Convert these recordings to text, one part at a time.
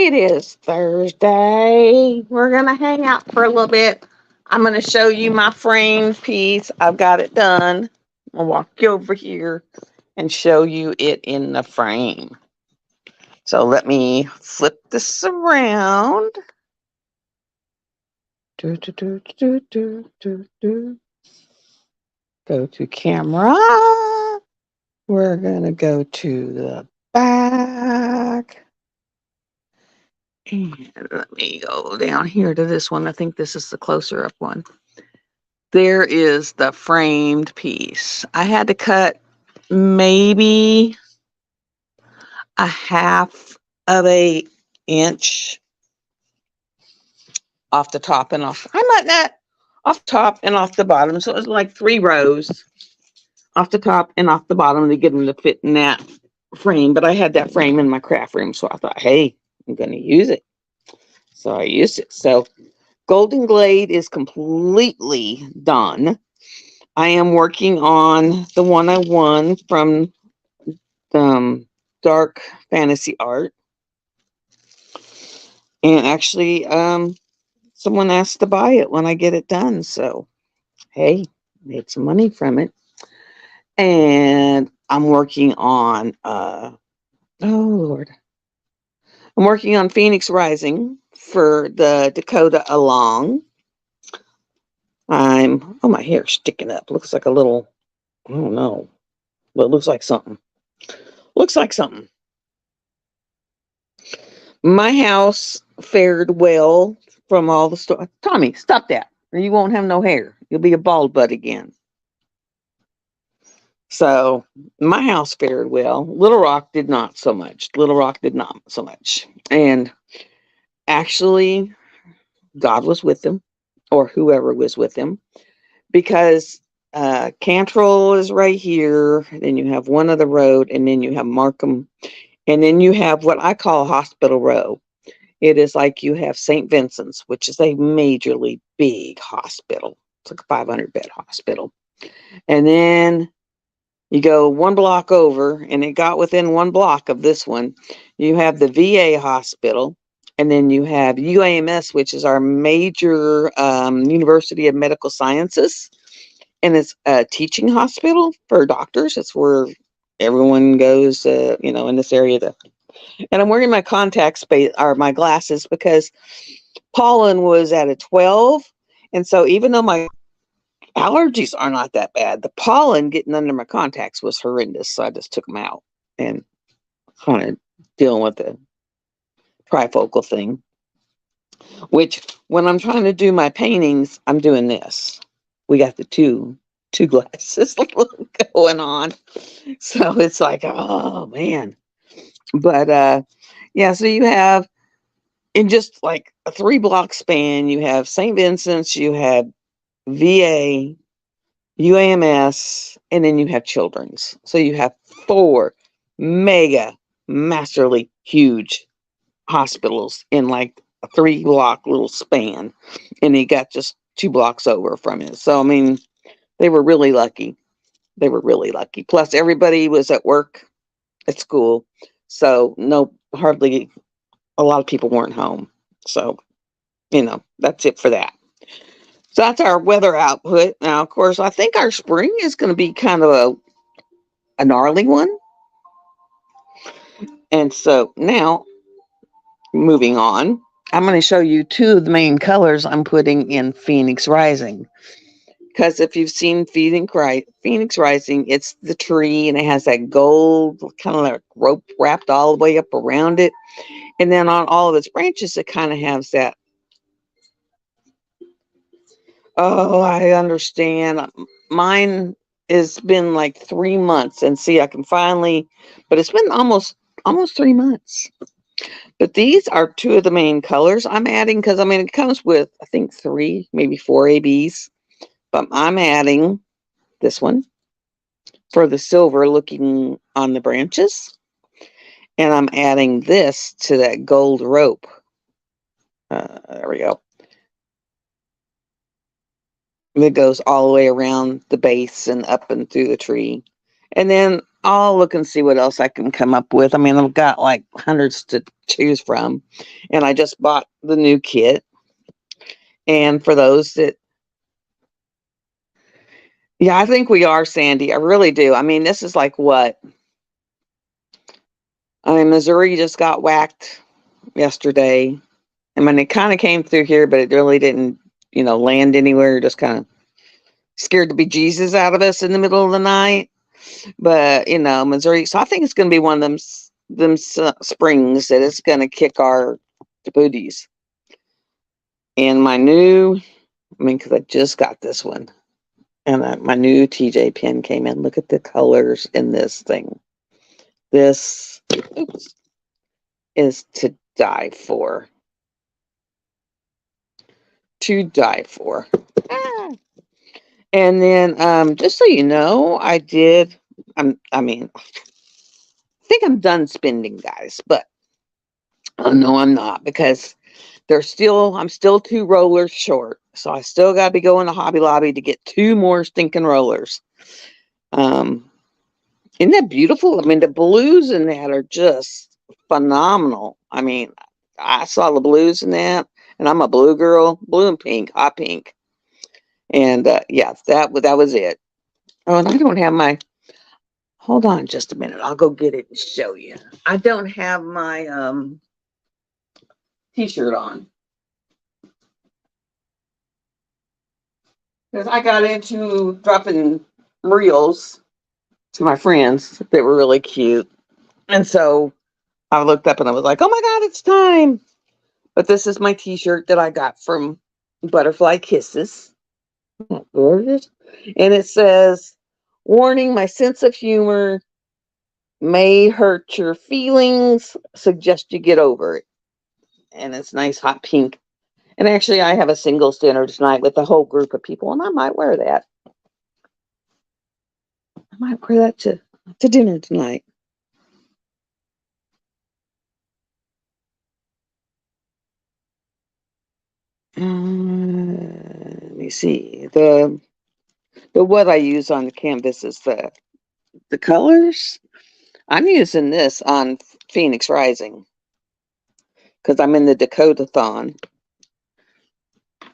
It is Thursday. We're going to hang out for a little bit. I'm going to show you my framed piece. I've got it done. I'll walk you over here and show you it in the frame. So let me flip this around. Do, do, do, do, do, do, do. Go to camera. We're going to go to the back. And let me go down here to this one. I think this is the closer up one. There is the framed piece. I had to cut maybe a half of a inch off the top and off. I'm not that off top and off the bottom. So it was like 3 rows off the top and off the bottom to get them to fit in that frame. But I had that frame in my craft room. So I thought, hey, I'm going to use it. So I used it. So Golden Glade is completely done. I am working on the one I won from Dark Fantasy Art. And actually, someone asked to buy it when I get it done. So, hey, made some money from it. And I'm working on, oh, Lord. I'm working on Phoenix Rising for the Dakota Along. Oh, my hair's sticking up. Looks like a little, I don't know, but it looks like something. Looks like something. My house fared well from all the stuff. Tommy, stop that, or you won't have no hair. You'll be a bald butt again. So my house fared well. Little Rock did not so much. Little Rock did not so much. And actually, God was with them, or whoever was with them, because Cantrell is right here. Then you have one other road, and then you have Markham, and then you have what I call Hospital Row. It is like you have St. Vincent's, which is a majorly big hospital. It's like a 500-bed hospital. And then you go 1 block over, and it got within 1 block of this one. You have the VA hospital, and then you have UAMS, which is our major University of Medical Sciences. And it's a teaching hospital for doctors. It's where everyone goes, in this area to. And I'm wearing my contact space or my glasses because pollen was at a 12. And so even though my allergies are not that bad, the pollen getting under my contacts was horrendous. So I just took them out and kind of dealing with the trifocal thing, which when I'm trying to do my paintings, I'm doing this. We got the two glasses going on. So it's like, oh man. But yeah, so you have in just like a 3-block span, you have St. Vincent's, you have VA, UAMS, and then you have Children's. So you have 4 mega, masterly huge hospitals in like a 3-block little span. And you got just 2 blocks over from it. So, I mean, they were really lucky. They were really lucky. Plus, everybody was at work, at school. So, hardly a lot of people weren't home. So, that's it for that. So that's our weather output. Now, of course, I think our spring is going to be kind of a gnarly one. And so now, moving on, I'm going to show you 2 of the main colors I'm putting in Phoenix Rising. Because if you've seen Phoenix Rising, it's the tree and it has that gold kind of like rope wrapped all the way up around it. And then on all of its branches, it kind of has that. Oh, I understand. Mine has been like 3 months, and see, I can finally, but it's been almost 3 months. But these are 2 of the main colors I'm adding because it comes with I think 3, maybe 4 ABs, but I'm adding this one for the silver looking on the branches, and I'm adding this to that gold rope. There we go. It goes all the way around the base and up and through the tree. And then I'll look and see what else I can come up with. I mean, I've got like hundreds to choose from. And I just bought the new kit. And for those that, yeah, I think we are, Sandy. I really do. I mean, this is like what? I mean, Missouri just got whacked yesterday. I mean, it kind of came through here, but it really didn't, land anywhere. Just kind of scared the bejesus out of us in the middle of the night. But Missouri. So I think it's going to be one of them springs that it's going to kick our booties. And my new, because I just got this one, and my new TJ pen came in. Look at the colors in this thing. This is to die for. To die for. Ah. And then, just so you know, I think I'm done spending, guys, but no, I'm not, because I'm still 2 rollers short. So I still got to be going to Hobby Lobby to get 2 more stinking rollers. Isn't that beautiful? I mean, the blues in that are just phenomenal. I mean, I saw the blues in that, and I'm a blue girl, blue and pink, hot pink. And yeah, that was it. Oh, and I don't have my, hold on just a minute. I'll go get it and show you. I don't have my t-shirt on, because I got into dropping reels to my friends that were really cute. And so I looked up and I was like, oh my God, it's time. But this is my t-shirt that I got from Butterfly Kisses. Isn't that gorgeous? And it says, warning, my sense of humor may hurt your feelings. Suggest you get over it. And it's nice hot pink. And actually, I have a singles dinner tonight with a whole group of people, and I might wear that. I might wear that to dinner tonight. Let me see. The what I use on the canvas is the colors. I'm using this on Phoenix Rising because I'm in the Dakota-thon.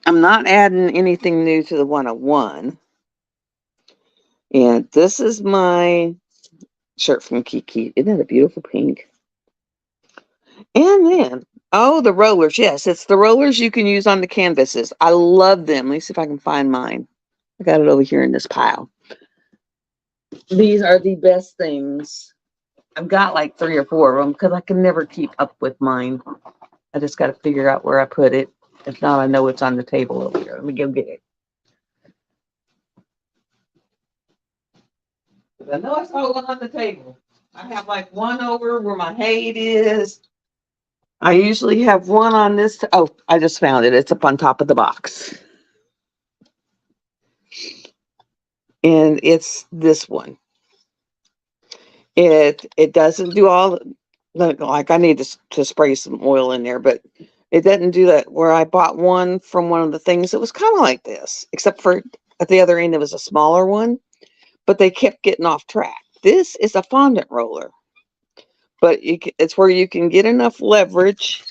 I'm not adding anything new to the 101. And this is my shirt from Kiki. Isn't that a beautiful pink? And then, oh, the rollers. Yes, it's the rollers you can use on the canvases. I love them. Let me see if I can find mine. I got it over here in this pile. These are the best things. I've got like 3 or 4 of them because I can never keep up with mine. I just got to figure out where I put it. If not, I know it's on the table over here. Let me go get it. I know I saw one on the table. I have like one over where my hate is. I usually have one on this. Oh, I just found it. It's up on top of the box. And it's this one. It doesn't do all, like I need to spray some oil in there, but it doesn't do that. Where I bought one from one of the things that was kind of like this, except for at the other end it was a smaller one, but they kept getting off track. This is a fondant roller, but it's where you can get enough leverage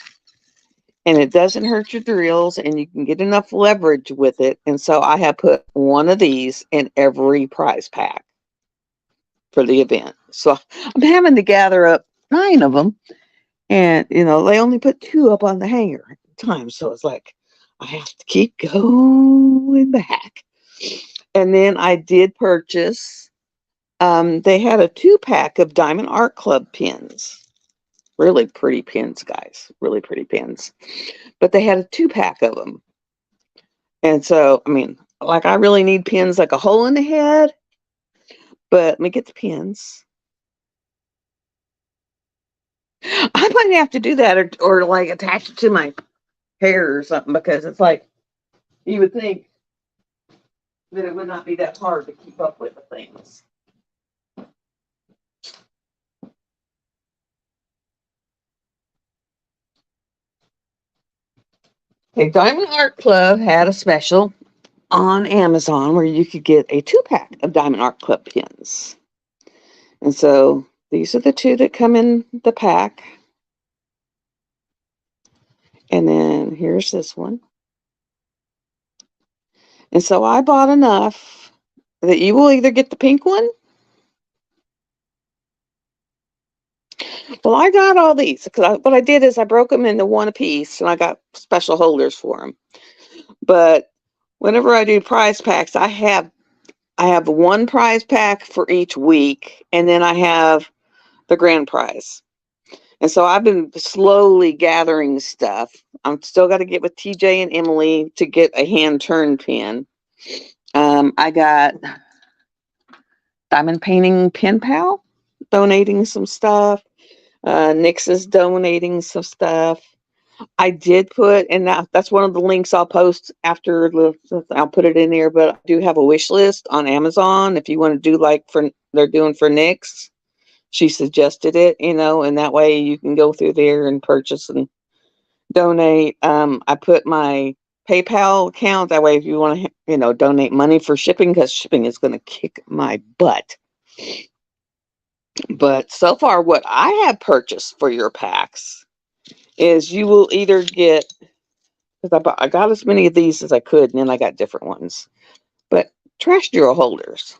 and it doesn't hurt your drills and you can get enough leverage with it. And so I have put one of these in every prize pack for the event. So I'm having to gather up 9 of them, and they only put 2 up on the hanger at the time. So it's like I have to keep going back. And then I did purchase, they had a 2-pack of Diamond Art Club pins. Really pretty pins, guys. Really pretty pins. But they had a 2-pack of them. And so, I mean, like I really need pins like a hole in the head. But let me get the pins. I might have to do that or like attach it to my hair or something, because it's like you would think that it would not be that hard to keep up with the things. Okay, Diamond Art Club had a special on Amazon where you could get a 2-pack of Diamond Art Club pins. And so these are the two that come in the pack. And then here's this one. And so I bought enough that you will either get the pink one. Well, I got all these because what I did is I broke them into one a piece, and I got special holders for them. But whenever I do prize packs, I have one prize pack for each week, and then I have the grand prize. And so I've been slowly gathering stuff. I'm still got to get with TJ and Emily to get a hand turn pin. I got Diamond Painting Pen Pal donating some stuff. Nyx is donating some stuff. I did put, and that's one of the links I'll post after I'll put it in there, but I do have a wish list on Amazon if you want to do like they're doing for Nyx. She suggested it, and that way you can go through there and purchase and donate. I put my PayPal account that way if you want to, donate money for shipping, because shipping is going to kick my butt. But so far, what I have purchased for your packs is you will either get, because I got as many of these as I could, and then I got different ones. But trash drill holders.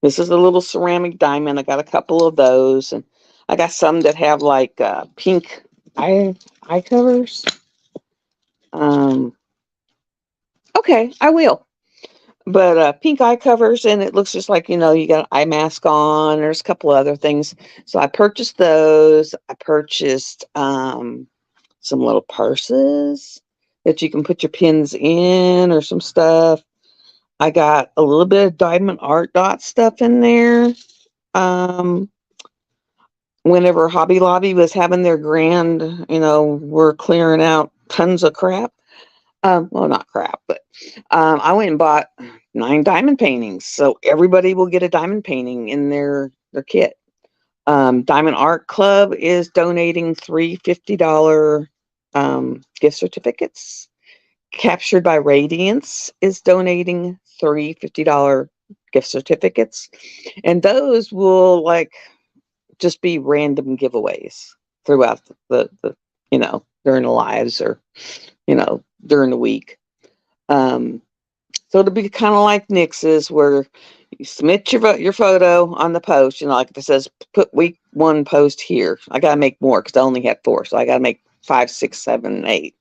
This is a little ceramic diamond. I got a couple of those, and I got some that have like pink eye covers. Okay, I will. But pink eye covers, and it looks just like, you got an eye mask on. There's a couple other things. So I purchased those. I purchased some little purses that you can put your pins in or some stuff. I got a little bit of diamond art dot stuff in there. Whenever Hobby Lobby was having their grand, we're clearing out tons of crap. Well, not crap, but I went and bought 9 diamond paintings. So everybody will get a diamond painting in their kit. Diamond Art Club is donating 3 $50 gift certificates. Captured by Radiance is donating 3 $50 gift certificates. And those will just be random giveaways throughout the during the lives or, during the week. So it'll be kind of like Nyx's, where you submit your photo on the post. Like if it says put week 1 post here, I gotta make more because I only had 4, so I gotta make 5, 6, 7, 8,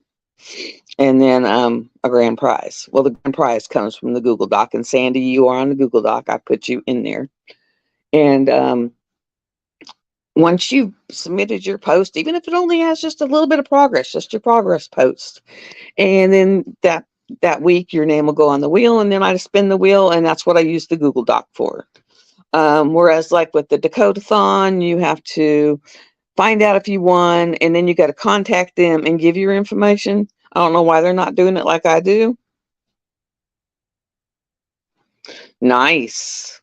and then a grand prize. Well, the grand prize comes from the Google Doc, and Sandy, you are on the Google Doc. I put you in there, and once you've submitted your post, even if it only has just a little bit of progress, just your progress post, and then that week your name will go on the wheel, and then I spin the wheel, and that's what I use the Google Doc for. Whereas like with the Dakota-thon, you have to find out if you won, and then you got to contact them and give your information. I don't know why they're not doing it like I do. Nice.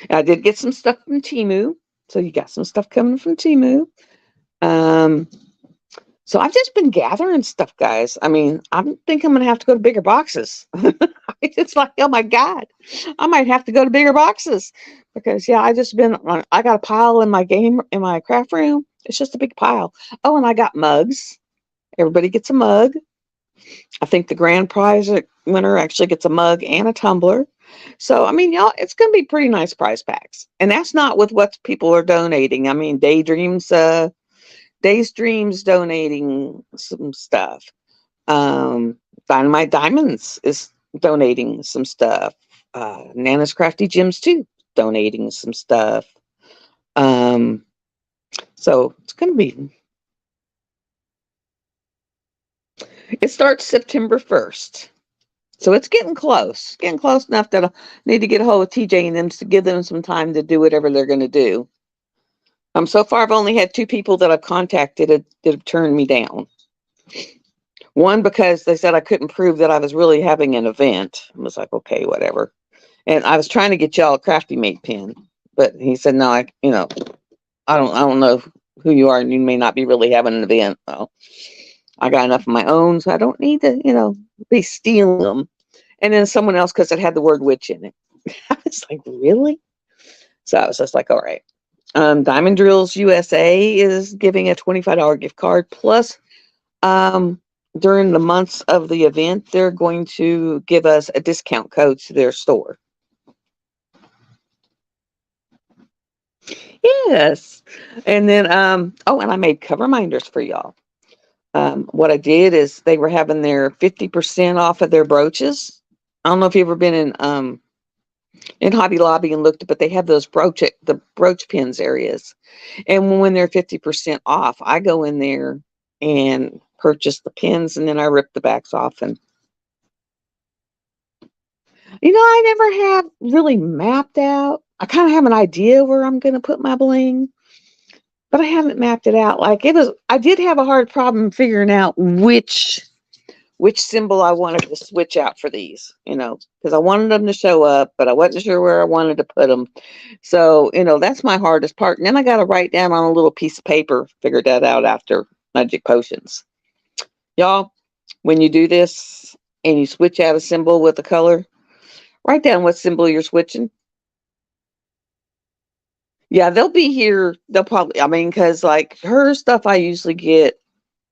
I did get some stuff from Temu. So you got some stuff coming from Temu. So I've just been gathering stuff, guys. I mean, I think I'm going to have to go to bigger boxes. It's like, oh my God, I might have to go to bigger boxes because I got a pile in my craft room. It's just a big pile. Oh, and I got mugs. Everybody gets a mug. I think the grand prize winner actually gets a mug and a tumbler. So, I mean, y'all, it's going to be pretty nice prize packs. And that's not with what people are donating. I mean, Daydreams donating some stuff. Dynamite Diamonds is donating some stuff. Nana's Crafty Gems too, donating some stuff. So it's going to be. It starts September 1st. So it's getting close enough that I need to get a hold of TJ and them to give them some time to do whatever they're going to do. So far, I've only had 2 people that I've contacted that have turned me down. One, because they said I couldn't prove that I was really having an event. I was like, okay, whatever. And I was trying to get y'all a Crafty Mate pin, but he said, no, I don't know who you are, and you may not be really having an event. Well, I got enough of my own, so I don't need to, be stealing them. And then someone else, because it had the word witch in it. I was like, really? So I was just like, all right. Diamond Drills USA is giving a $25 gift card. Plus, during the months of the event, they're going to give us a discount code to their store. Yes. And then, oh, and I made cover minders for y'all. What I did is they were having their 50% off of their brooches. I don't know if you've ever been in Hobby Lobby and looked, but they have those the brooch pins areas. And when they're 50% off, I go in there and purchase the pins, and then I rip the backs off. And I never have really mapped out. I kind of have an idea where I'm going to put my bling, but I haven't mapped it out. I did have a hard problem figuring out which symbol I wanted to switch out for these, because I wanted them to show up, but I wasn't sure where I wanted to put them. So, that's my hardest part. And then I got to write down on a little piece of paper, figured that out after Magic Potions. Y'all, when you do this and you switch out a symbol with a color, write down what symbol you're switching. Yeah, they'll be here. They'll probably, because like her stuff I usually get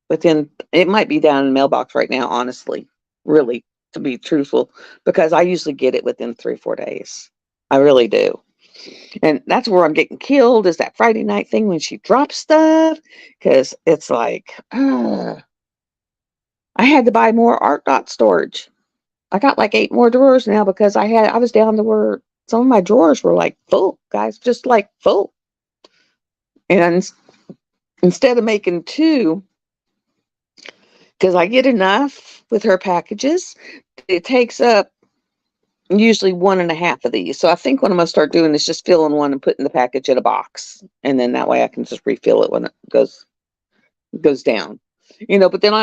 it might be down in the mailbox right now, honestly, really, to be truthful, because I usually get it within 3 or 4 days. I really do. And that's where I'm getting killed, is that Friday night thing when she drops stuff, because it's like, I had to buy more art dot storage. I got like 8 more drawers now because I was down to where some of my drawers were like full, guys, just like full. And instead of making 2, because I get enough with her packages, it takes up usually 1.5 of these. So I think what I'm going to start doing is just filling one and putting the package in a box. And then that way I can just refill it when it goes down. But then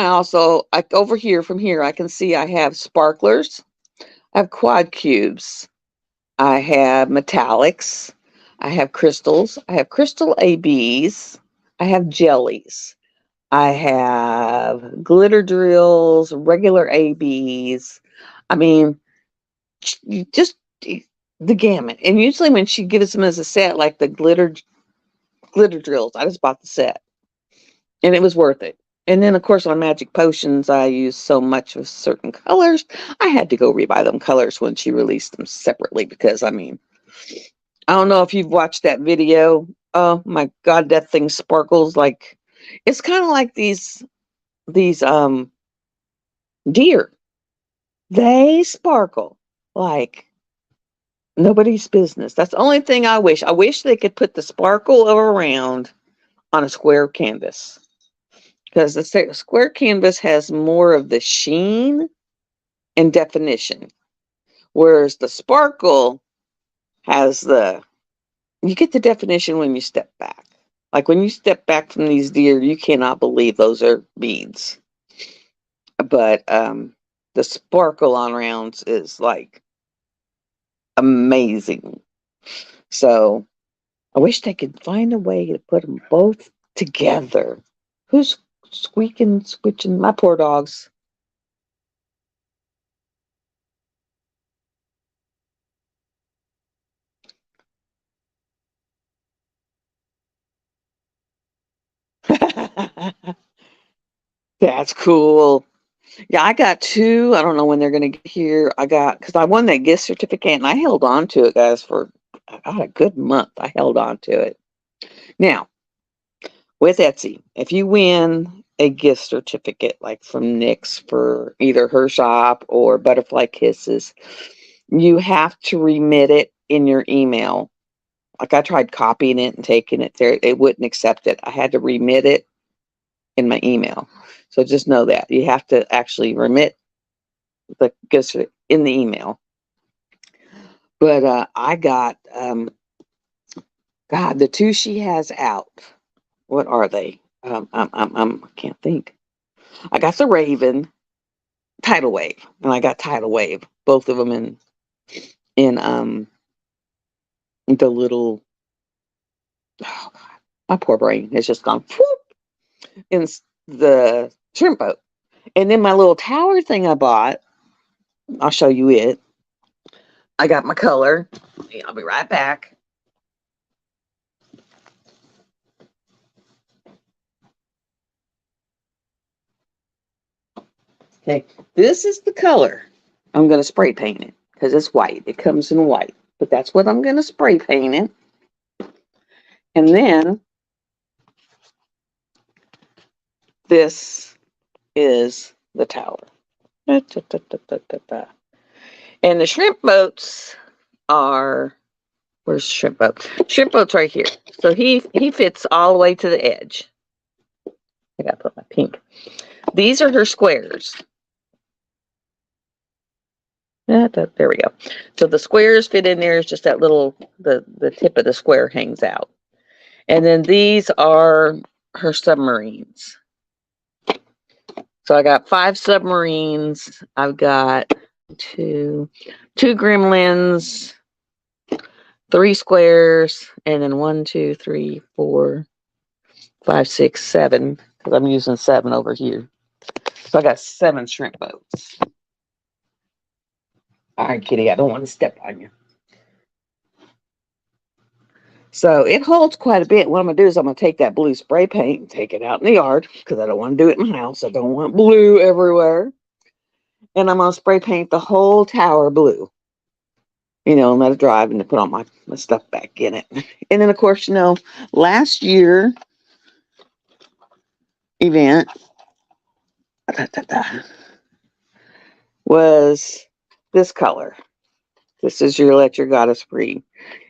over here, from here, I can see I have sparklers. I have quad cubes. I have metallics. I have crystals. I have crystal ABs. I have jellies. I have glitter drills, regular ABs. I mean, just the gamut. And usually when she gives them as a set, like the glitter drills, I just bought the set. And it was worth it. And then, of course, on Magic Potions, I use so much of certain colors. I had to go rebuy them colors when she released them separately because, I don't know if you've watched that video. Oh, my God, that thing sparkles like... It's kind of like these deer. They sparkle like nobody's business. That's the only thing I wish. I wish they could put the sparkle around on a square canvas, because the square canvas has more of the sheen and definition, whereas the sparkle has you get the definition when you step back. Like when you step back from these deer, you cannot believe those are beads. But the sparkle on rounds is like amazing. So I wish they could find a way to put them both together. Who's squeaking, switching? My poor dogs. That's cool. Yeah, I got 2. I don't know when they're going to get here. Because I won that gift certificate and I held on to it, guys, for about a good month. I held on to it. Now, with Etsy, if you win a gift certificate like from NYX for either her shop or Butterfly Kisses, you have to remit it in your email. Like I tried copying it and taking it there. It wouldn't accept it. I had to remit it in my email. So just know that. You have to actually remit the gift in the email. But I got, God, the 2 she has out. What are they? I can't think. I got the Raven, Tidal Wave, and I got Tidal Wave. Both of them in the little... Oh God, my poor brain has just gone whoop, in the shrimp boat. And then my little tower thing I bought, I'll show you it. I got my color. I'll be right back. Okay, this is the color. I'm going to spray paint it because it's white. It comes in white, but that's what I'm going to spray paint it. And then this is the tower. And the shrimp boats are, where's shrimp boat? Shrimp boat's right here. So he fits all the way to the edge. I gotta put my pink. These are her squares. There we go. So the squares fit in there. It's just that little, the tip of the square hangs out. And then these are her submarines. So I got 5 submarines. I've got two gremlins, 3 squares, and then 1, 2, 3, 4, 5, 6, 7, because I'm using 7 over here. So I got 7 shrimp boats. All right, kitty, I don't want to step on you. So it holds quite a bit. What I'm going to do is I'm going to take that blue spray paint and take it out in the yard because I don't want to do it in my house. I don't want blue everywhere. And I'm going to spray paint the whole tower blue. You know, and let it dry and put all my stuff back in it. And then, of course, you know, last year event was this color. This is your Let Your Goddess Free.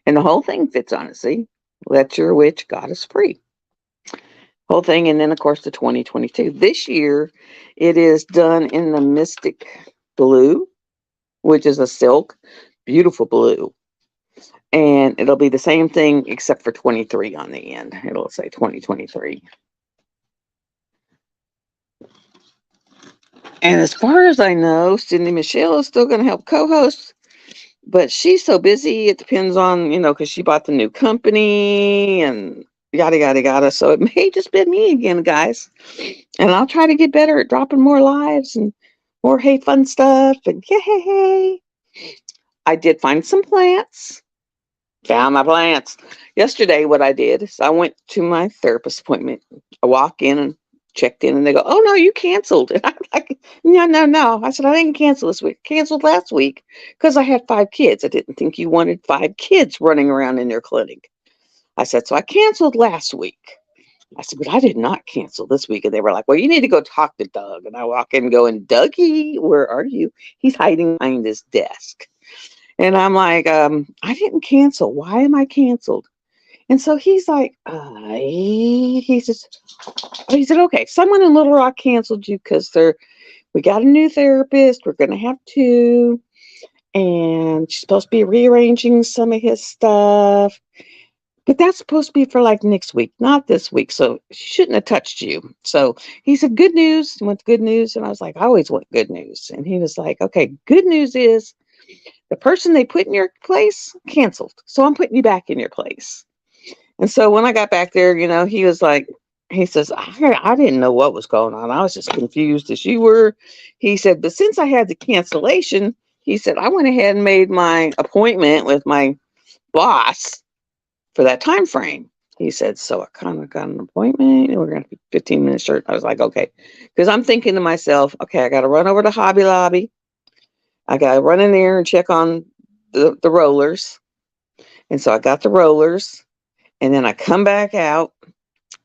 And the whole thing fits on it, see? Let Your Witch Goddess Free. Whole thing, and then, of course, the 2022. This year, it is done in the Mystic Blue, which is a silk, beautiful blue. And it'll be the same thing except for 23 on the end. It'll say 2023. And as far as I know, Cindy Michelle is still going to help co-host. But she's so busy, it depends on, you know, because she bought the new company and yada, yada, yada. So it may just be me again, guys. And I'll try to get better at dropping more lives and more hey fun stuff. And yay! I did find some plants. Found my plants. Yesterday, what I did is I went to my therapist appointment. I walk in and checked in, and they go, "Oh no, you canceled." And I'm like, "No." I said, "I didn't cancel this week. Canceled last week because I had 5 kids. I didn't think you wanted 5 kids running around in your clinic." I said, "So I canceled last week." I said, "But I did not cancel this week." And they were like, "Well, you need to go talk to Doug." And I walk in going, "Dougie, where are you?" He's hiding behind his desk. And I'm like, "I didn't cancel. Why am I canceled?" And so he's like, he said, "Okay, someone in Little Rock canceled you because we got a new therapist. We're going to have 2. And she's supposed to be rearranging some of his stuff. But that's supposed to be for like next week, not this week. So she shouldn't have touched you." So he said, "Good news." He went, "Good news." And I was like, "I always want good news." And he was like, "Okay, good news is the person they put in your place canceled. So I'm putting you back in your place." And so when I got back there, you know, he was like, he says, I didn't know what was going on. I was just confused as you were. He said, "But since I had the cancellation," he said, "I went ahead and made my appointment with my boss for that time frame." He said, "So I kind of got an appointment and we're going to be 15 minutes short." I was like, "Okay." Because I'm thinking to myself, okay, I got to run over to Hobby Lobby. I got to run in there and check on the rollers. And so I got the rollers. And then I come back out,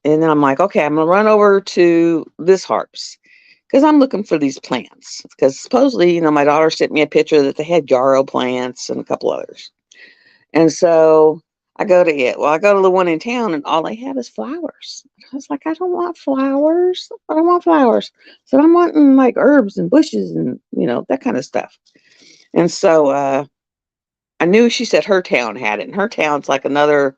and then I'm like, okay, I'm going to run over to this Harps because I'm looking for these plants. Because supposedly, you know, my daughter sent me a picture that they had yarrow plants and a couple others. And so I go to it. Well, I go to the one in town, and all they have is flowers. I was like, I don't want flowers. I don't want flowers. So I'm wanting like herbs and bushes and, you know, that kind of stuff. And so I knew she said her town had it. And her town's like another.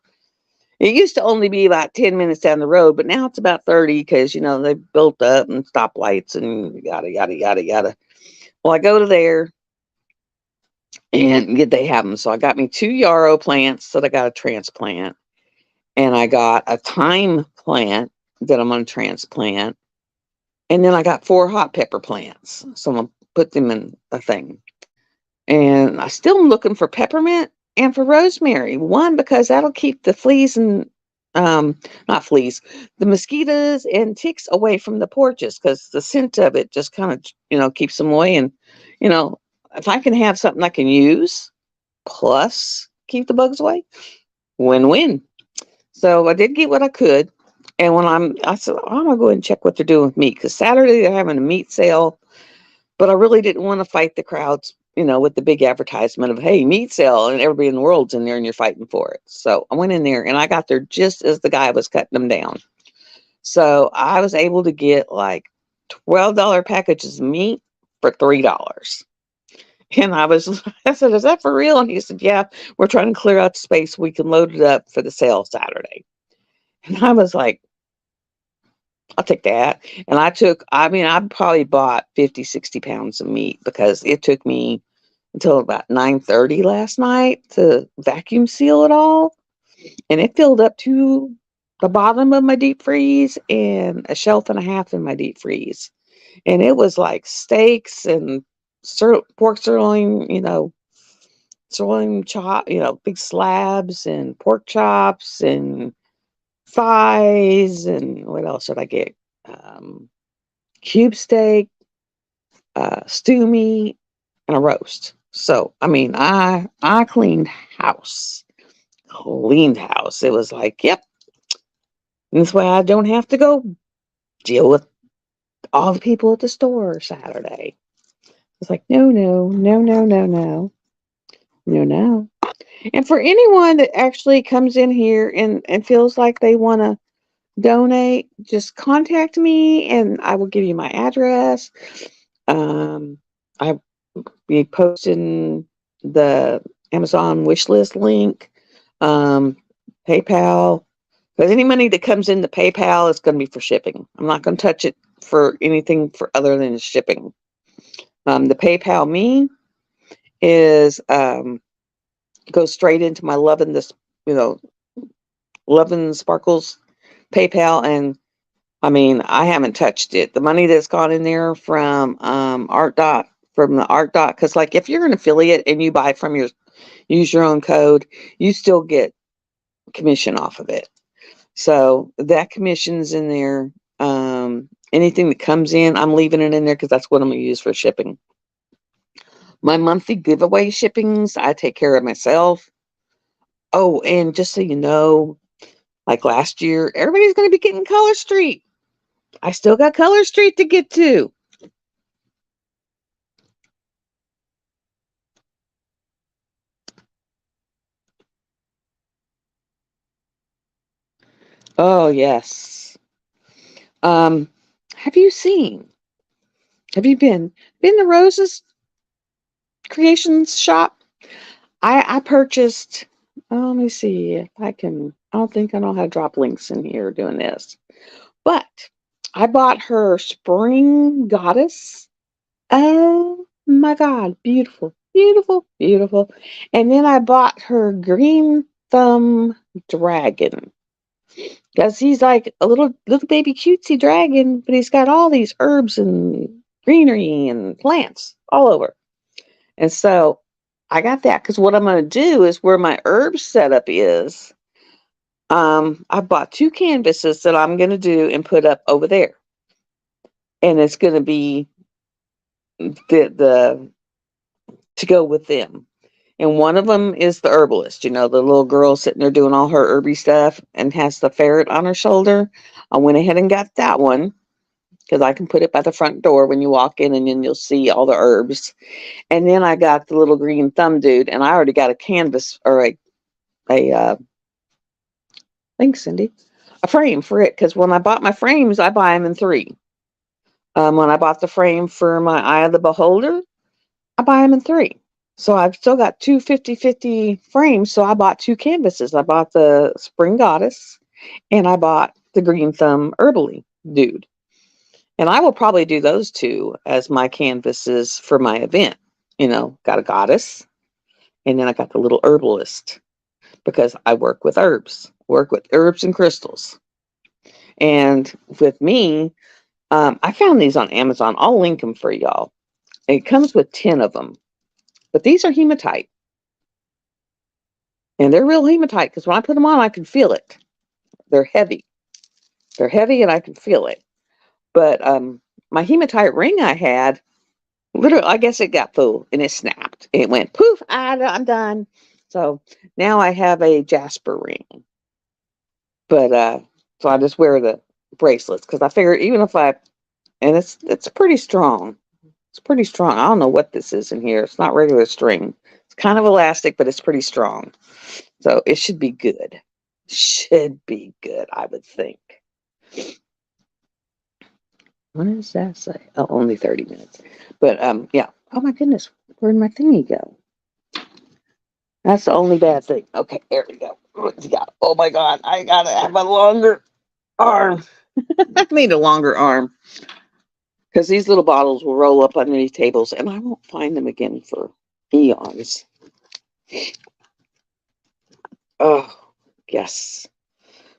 It used to only be about 10 minutes down the road, but now it's about 30 because, you know, they built up and stoplights and yada, yada, yada, yada. Well, I go to there and they have them. So I got me 2 yarrow plants that I got to transplant. And I got a thyme plant that I'm going to transplant. And then I got 4 hot pepper plants. So I'm going to put them in a thing. And I still am looking for peppermint and for rosemary. One, because that'll keep the fleas and not fleas, the mosquitoes and ticks away from the porches, because the scent of it just kind of, keeps them away. And, you know, if I can have something I can use plus keep the bugs away, win-win. So I did get what I could. And I said, I'm going to go ahead and check what they're doing with meat, because Saturday they're having a meat sale, but I really didn't want to fight the crowds, with the big advertisement of, hey, meat sale, and everybody in the world's in there and you're fighting for it. So I went in there and I got there just as the guy was cutting them down. So I was able to get like $12 packages of meat for $3. And I said, is that for real? And he said, yeah, we're trying to clear out the space so we can load it up for the sale Saturday. And I was like, I'll take that. And I probably bought 50, 60 pounds of meat, because it took me until about 9:30 last night to vacuum seal it all. And it filled up to the bottom of my deep freeze and a shelf and a half in my deep freeze. And it was like steaks and pork sirloin, sirloin chop, big slabs, and pork chops and thighs, and what else did I get? Cube steak, stew meat, and a roast. So, I cleaned house. Cleaned house. It was like, yep. This way I don't have to go deal with all the people at the store Saturday. It's like, no, no, no, no, no, no, no, no. And for anyone that actually comes in here and feels like they want to donate, just contact me and I will give you my address. I be posting the Amazon wish list link, PayPal. Because any money that comes into PayPal is going to be for shipping. I'm not going to touch it for anything for other than shipping. The PayPal me is goes straight into my Loving This, Loving Sparkles PayPal, and I haven't touched it. The money that's gone in there from from the Art Dot, because like if you're an affiliate and you buy from use your own code, you still get commission off of it. So that commission's in there. Anything that comes in, I'm leaving it in there because that's what I'm going to use for shipping. My monthly giveaway shippings, I take care of myself. Oh, and just so you know, like last year, everybody's going to be getting Color Street. I still got Color Street to get to. Oh, yes. Have you been to Rose's Creations shop? I purchased, let me see if I don't think I know how to drop links in here doing this, but I bought her Spring Goddess. Oh my God, beautiful, beautiful, beautiful. And then I bought her Green Thumb Dragon, because he's like a little baby cutesy dragon, but he's got all these herbs and greenery and plants all over. And so I got that, because what I'm going to do is where my herbs setup is, I bought 2 canvases that I'm going to do and put up over there. And it's going to be the to go with them. And one of them is the herbalist, the little girl sitting there doing all her herby stuff and has the ferret on her shoulder. I went ahead and got that one, because I can put it by the front door when you walk in, and then you'll see all the herbs. And then I got the little green thumb dude, and I already got a canvas or thanks, Cindy, a frame for it, because when I bought my frames, I buy them in 3. When I bought the frame for my Eye of the Beholder, I buy them in 3. So I've still got 2 50-50 frames. So I bought 2 canvases. I bought the Spring Goddess and I bought the Green Thumb Herbally dude. And I will probably do those 2 as my canvases for my event. Got a goddess, and then I got the little herbalist, because I work with herbs and crystals. And with me, I found these on Amazon. I'll link them for y'all. It comes with 10 of them. But these are hematite. And they're real hematite because when I put them on, I can feel it. They're heavy. They're heavy and I can feel it. But my hematite ring I had, literally, I guess it got full and it snapped. It went poof, I'm done. So now I have a jasper ring. But so I just wear the bracelets because I figure even if and it's pretty strong. It's pretty strong. I don't know what this is in here. It's not regular string. It's kind of elastic, but it's pretty strong. So it should be good. Should be good, I would think. What does that say? Oh, only 30 minutes. But yeah. Oh my goodness, where'd my thingy go? That's the only bad thing. Okay, there we go. Yeah. Oh my God, I gotta have a longer arm. I need a longer arm because these little bottles will roll up underneath tables, and I won't find them again for eons. Oh yes,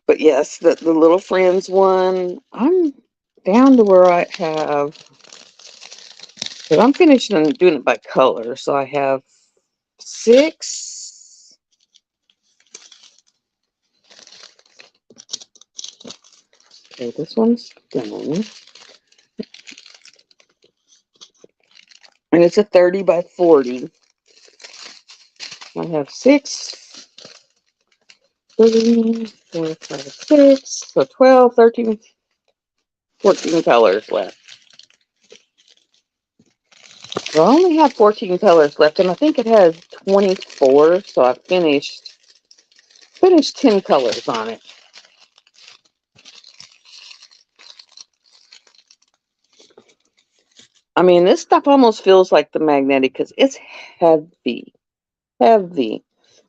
but yes, the Little Friends one. I'm down to where I have. But I'm finishing and doing it by color, so I have 6. Okay, this one's done. And it's a 30 by 40. I have 6, 3, 4, 5, 6, so 12, 13, 14 colors left. So I only have 14 colors left, and I think it has 24, so I've finished 10 colors on it. I mean, this stuff almost feels like the magnetic because it's heavy. Heavy.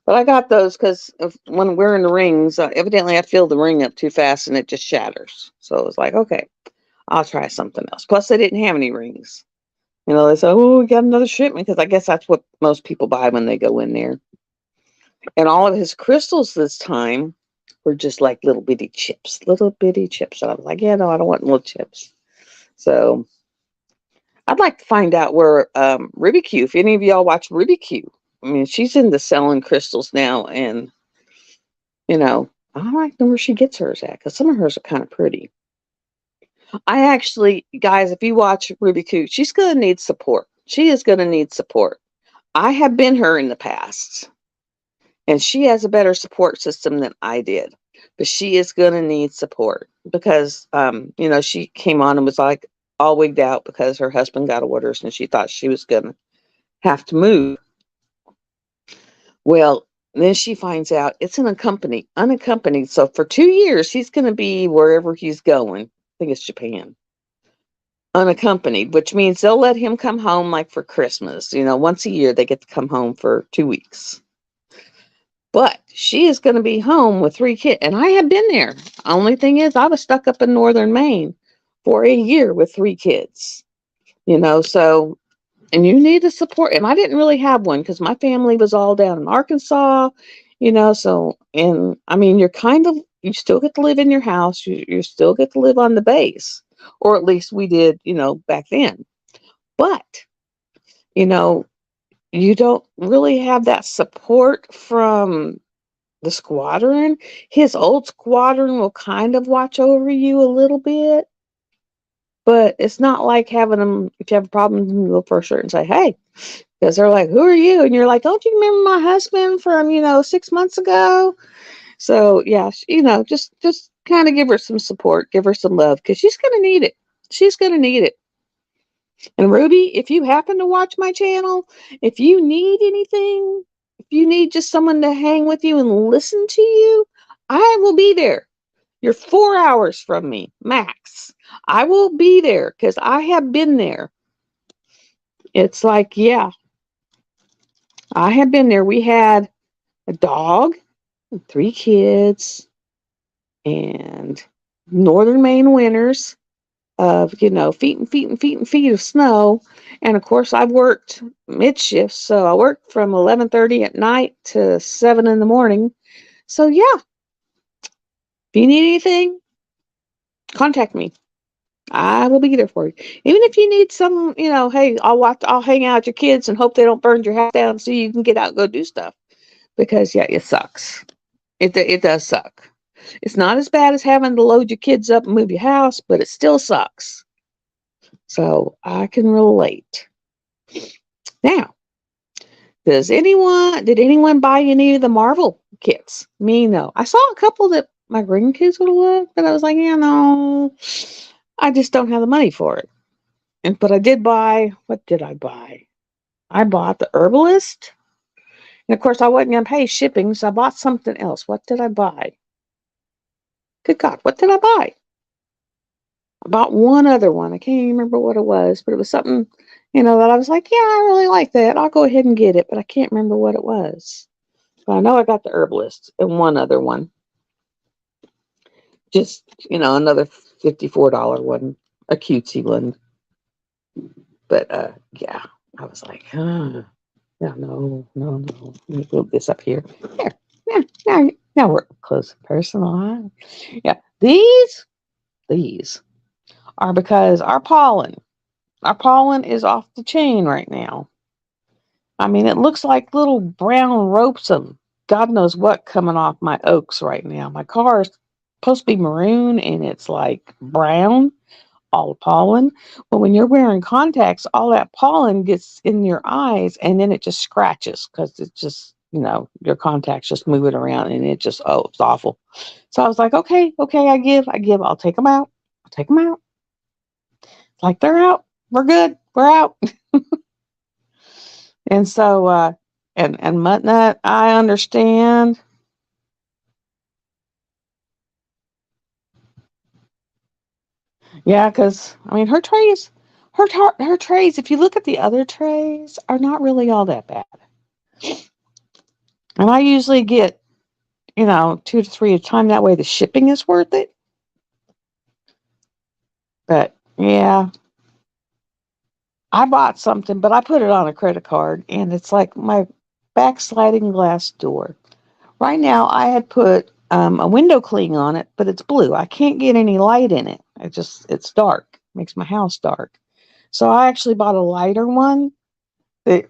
But I got those because when wearing the rings, evidently I filled the ring up too fast and it just shatters. So it was like, okay, I'll try something else. Plus, they didn't have any rings. You know, they said, oh, we got another shipment because I guess that's what most people buy when they go in there. And all of his crystals this time were just like little bitty chips, little bitty chips. And I was like, yeah, no, I don't want little chips. So I'd like to find out where Ruby Q, if any of y'all watch Ruby Q, I mean, she's into selling crystals now. And, you know, I like to know where she gets hers at because some of hers are kind of pretty. I actually, guys, if you watch Ruby Q, she's going to need support. She is going to need support. I have been her in the past, and she has a better support system than I did. But she is going to need support because, you know, she came on and was like all wigged out because her husband got orders and she thought she was going to have to move. Well, then she finds out it's unaccompanied. So for 2 years, he's going to be wherever he's going. I think it's Japan. Unaccompanied, which means they'll let him come home like for Christmas. You know, once a year they get to come home for 2 weeks. But she is going to be home with 3 kids. And I have been there. Only thing is, I was stuck up in northern Maine for a year with 3 kids. You know, so, and you need the support. And I didn't really have one because my family was all down in Arkansas, you know. So, and I mean, you still get to live in your house. You still get to live on the base. Or at least we did, you know, back then. But, you know, you don't really have that support from the squadron. His old squadron will kind of watch over you a little bit, but it's not like having them, if you have a problem, you go for a shirt and say, hey, because they're like, who are you? And you're like, don't you remember my husband from, you know, 6 months ago? So yeah, you know, just kind of give her some support, give her some love because she's going to need it. She's going to need it. And Ruby, if you happen to watch my channel, if you need anything, if you need just someone to hang with you and listen to you, I will be there. You're 4 hours from me, max. I will be there because I have been there. It's like, yeah, I have been there. We had a dog, 3 kids, and northern Maine winters of, you know, feet and feet and feet and feet of snow. And of course I've worked mid shifts, so I worked from 11:30 at night to 7 in the morning. So yeah, if you need anything, contact me. I will be there for you. Even if you need some, hey, I'll hang out with your kids and hope they don't burn your house down so you can get out and go do stuff. Because yeah, it sucks. It does suck. It's not as bad as having to load your kids up and move your house, but it still sucks. So I can relate. Now, did anyone buy any of the Marvel kits? Me, no. I saw a couple that my grandkids would have loved, but I was like, yeah, no, I just don't have the money for it. But I did buy, what did I buy? I bought the Herbalist. And of course, I wasn't going to pay shipping, so I bought something else. What did I buy? Good God, what did I buy? I bought one other one. I can't even remember what it was, but it was something, that I was like, yeah, I really like that. I'll go ahead and get it, but I can't remember what it was. But I know I got the Herbalist and one other one. Just, another $54 one, a cutesy one. But yeah, I was like, no. Let me move this up here. There. Yeah, now we're close and personal. Huh? Yeah, these are because our pollen is off the chain right now. I mean, it looks like little brown ropes of God knows what coming off my oaks right now. My car is supposed to be maroon and it's like brown, all pollen. But when you're wearing contacts, all that pollen gets in your eyes and then it just scratches because it's just, your contacts just moving around and it's awful. So I was like, okay, I give. I'll take them out. It's like they're out. We're good. We're out. And so, and Muttnut, I understand. Yeah, because I mean, her trays. If you look at the other trays, are not really all that bad. And I usually get, 2 to 3 at a time. That way, the shipping is worth it. But yeah, I bought something, but I put it on a credit card, and it's like my backsliding glass door. Right now, I had put a window cling on it, but it's blue. I can't get any light in it. It's dark. Makes my house dark. So I actually bought a lighter one that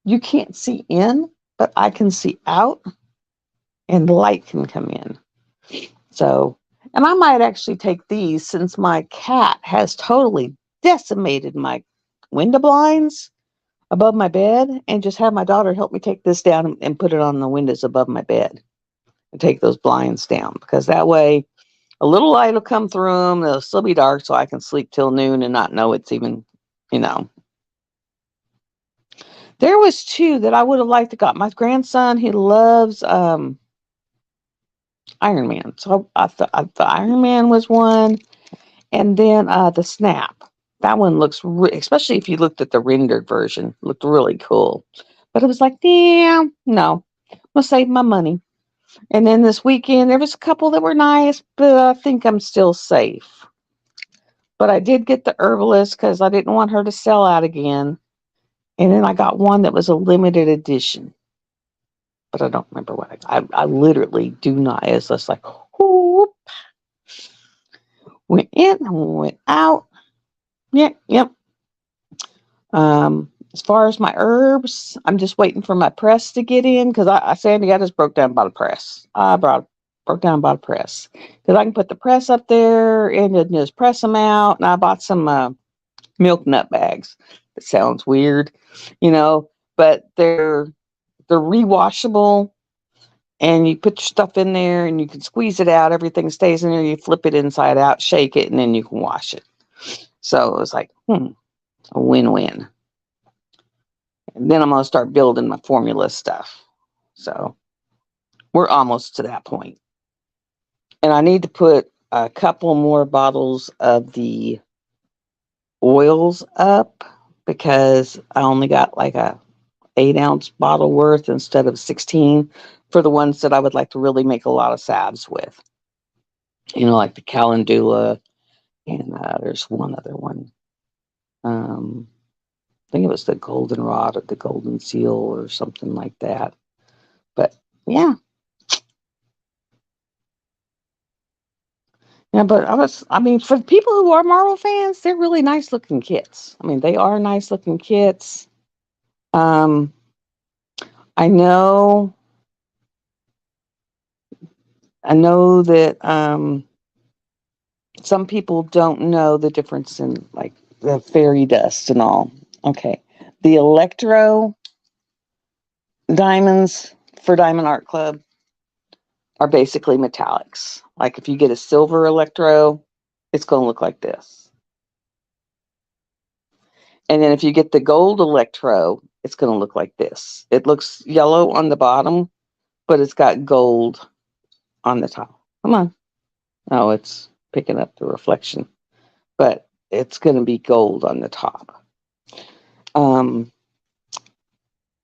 you can't see in, but I can see out, and the light can come in. So, and I might actually take these since my cat has totally decimated my window blinds above my bed, and just have my daughter help me take this down and put it on the windows above my bed and take those blinds down, because that way a little light will come through them. They'll still be dark so I can sleep till noon and not know it's even, you know. There was two that I would have liked to got. My grandson, he loves Iron Man. So I thought the Iron Man was one. And then the Snap. That one looks, especially if you looked at the rendered version, looked really cool. But it was like, damn, no, I'm going to save my money. And then this weekend, there was a couple that were nice, but I think I'm still safe. But I did get the Herbalist because I didn't want her to sell out again. And then I got one that was a limited edition. But I don't remember what I got. I literally do not. It's just like, whoop, went in, went out. Yep. As far as my herbs, I'm just waiting for my press to get in because Sandy, I just broke down and bought a press. Broke down and bought a press because I can put the press up there and then just press them out. And I bought some milk nut bags. It sounds weird, but they're rewashable, and you put your stuff in there and you can squeeze it out. Everything stays in there. You flip it inside out, shake it, and then you can wash it. So it was like, a win-win. And then I'm going to start building my formula stuff. So we're almost to that point. And I need to put a couple more bottles of the oils up because I only got like a 8-ounce bottle worth instead of 16 for the ones that I would like to really make a lot of salves with. Like the Calendula, and there's one other one. I think it was the Goldenrod or the Golden Seal or something like that. But yeah. Yeah, but I mean, for people who are Marvel fans, they're really nice looking kits. I mean, they are nice looking kits. Um, I know, I know that some people don't know the difference in like the fairy dust and all. Okay, the Electro diamonds for Diamond Art Club are basically metallics. Like if you get a silver Electro, it's going to look like this. And then if you get the gold Electro, it's going to look like this. It looks yellow on the bottom, but it's got gold on the top. Come on. Oh, it's picking up the reflection, but it's going to be gold on the top. Um,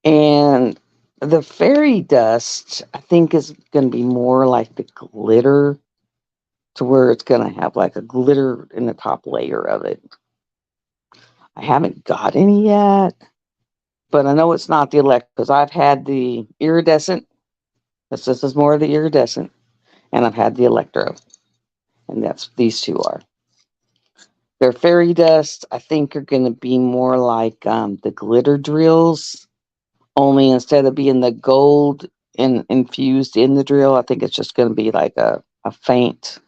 and the fairy dust, I think, is going to be more like the glitter, to where it's going to have like a glitter in the top layer of it. I haven't got any yet, but I know it's not the elect because I've had the iridescent. This is more of the iridescent, and I've had the electro, and that's these two are. Their fairy dust, I think, are going to be more like the glitter drills. Only instead of being the gold infused in the drill, I think it's just going to be like a faint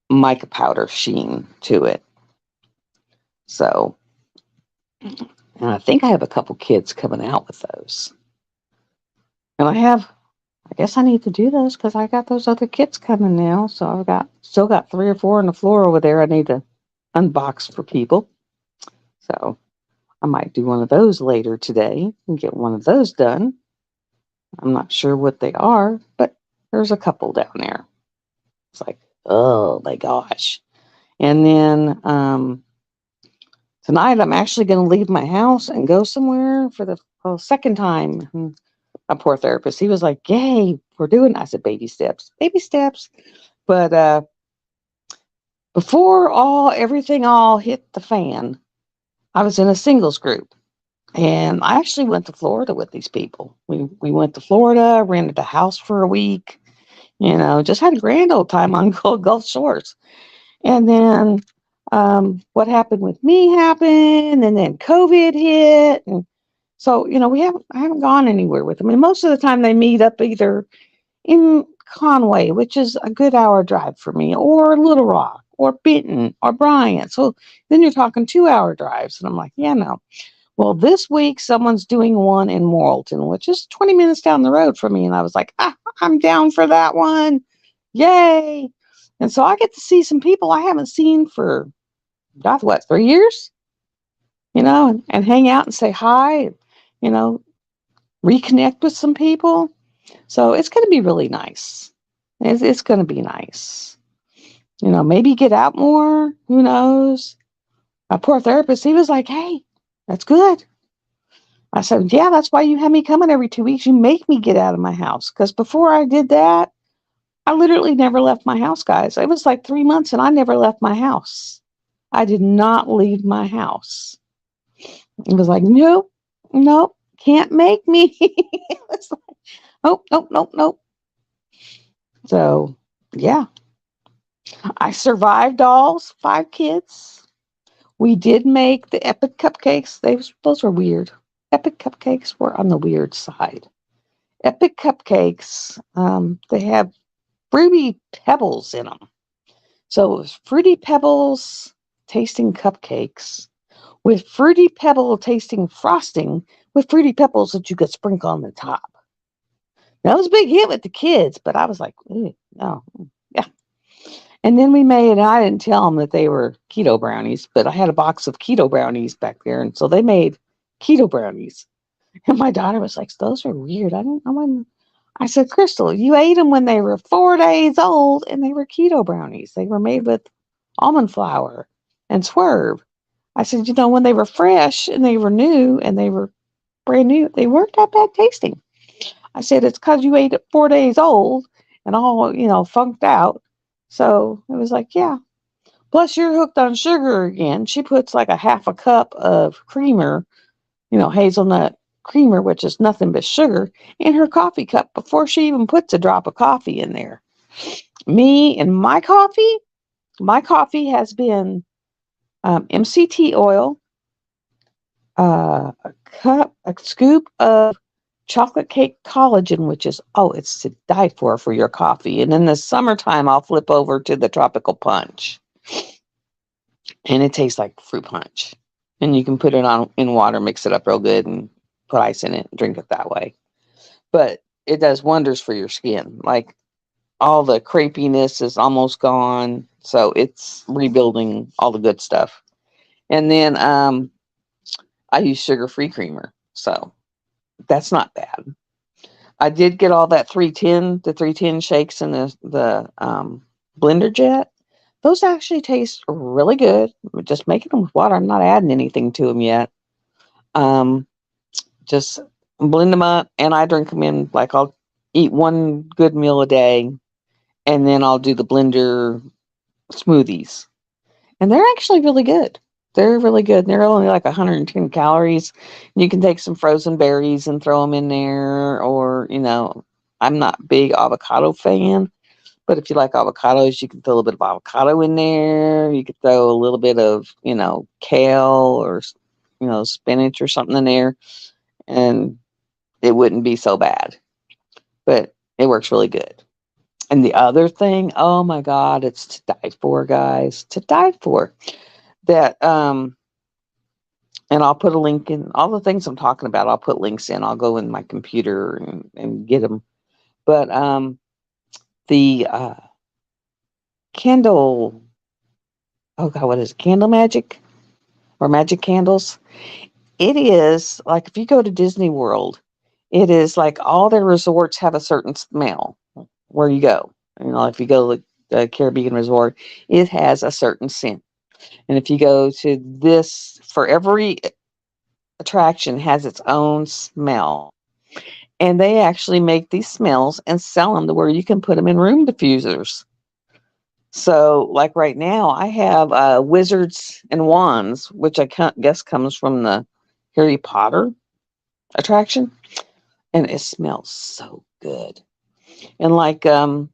mica powder sheen to it. So, and I think I have a couple kids coming out with those. And I guess I need to do those because I got those other kits coming now. So still got 3 or 4 on the floor over there I need to unbox for people. So I might do one of those later today and get one of those done. I'm not sure what they are, but there's a couple down there. It's like, oh my gosh. And then tonight I'm actually going to leave my house and go somewhere for the second time. A poor therapist. He was like, yay, we're doing, I said, baby steps, baby steps. But before everything all hit the fan, I was in a singles group. And I actually went to Florida with these people. We went to Florida, rented a house for a week, just had a grand old time on Gulf Shores. And then what happened with me happened, and then COVID hit. And so, I haven't gone anywhere with them. And most of the time they meet up either in Conway, which is a good hour drive for me, or Little Rock, or Benton, or Bryant. So then you're talking 2-hour drives. And I'm like, yeah, no. Well, this week someone's doing one in Morrilton, which is 20 minutes down the road from me. And I was like, I'm down for that one. Yay. And so I get to see some people I haven't seen for, God, what, 3 years? And hang out and say hi, you know, reconnect with some people. So it's going to be really nice. It's going to be nice. Maybe get out more. Who knows? My poor therapist, he was like, hey, that's good. I said, yeah, that's why you have me coming every 2 weeks. You make me get out of my house. Because before I did that, I literally never left my house, guys. It was like 3 months and I never left my house. I did not leave my house. It was like, nope, can't make me. It was like, nope. So, yeah, I survived all 5 kids. We did make the epic cupcakes. Those were weird. Epic cupcakes were on the weird side. Epic cupcakes, they have fruity pebbles in them. So it was fruity pebbles tasting cupcakes with fruity pebble tasting frosting with fruity pebbles that you could sprinkle on the top. That was a big hit with the kids, but I was like, no, yeah. And then we made, and I didn't tell them that they were keto brownies, but I had a box of keto brownies back there. And so they made keto brownies. And my daughter was like, those are weird. I said, Crystal, you ate them when they were 4 days old and they were keto brownies. They were made with almond flour and Swerve. I said, when they were fresh and they were new and they were brand new, they weren't that bad tasting. I said, it's because you ate it 4 days old and all, funked out. So it was like, yeah. Plus, you're hooked on sugar again. She puts like a half a cup of creamer, hazelnut creamer, which is nothing but sugar, in her coffee cup before she even puts a drop of coffee in there. Me and my coffee has been MCT oil, a scoop of chocolate cake collagen, which is, oh, it's to die for your coffee. And in the summertime, I'll flip over to the tropical punch, and it tastes like fruit punch. And you can put it on in water, mix it up real good, and put ice in it and drink it that way. But it does wonders for your skin. Like, all the crepiness is almost gone, so it's rebuilding all the good stuff. And then I use sugar-free creamer, so that's not bad. I did get all that 310 shakes in the blender jet. Those actually taste really good. I'm just making them with water. I'm not adding anything to them yet. Um, just blend them up, and I drink them in, like, I'll eat one good meal a day, and then I'll do the blender smoothies. And they're actually really good. They're really good. They're only like 110 calories. You can take some frozen berries and throw them in there, or, I'm not big avocado fan, but if you like avocados, you can throw a little bit of avocado in there. You could throw a little bit of, kale or, spinach or something in there, and it wouldn't be so bad. But it works really good. And the other thing, oh my God, it's to die for, guys, to die for. That and I'll put a link in all the things I'm talking about. I'll put links in. I'll go in my computer and get them. But the candle, oh God, what is it? Candle Magic or Magic Candles? It is like, if you go to Disney World, it is like all their resorts have a certain smell where you go. If you go to the Caribbean resort, it has a certain scent. And if you go to this, for every attraction has its own smell. And they actually make these smells and sell them to where you can put them in room diffusers. So, like right now, I have Wizards and Wands, which I guess comes from the Harry Potter attraction, and it smells so good. And like the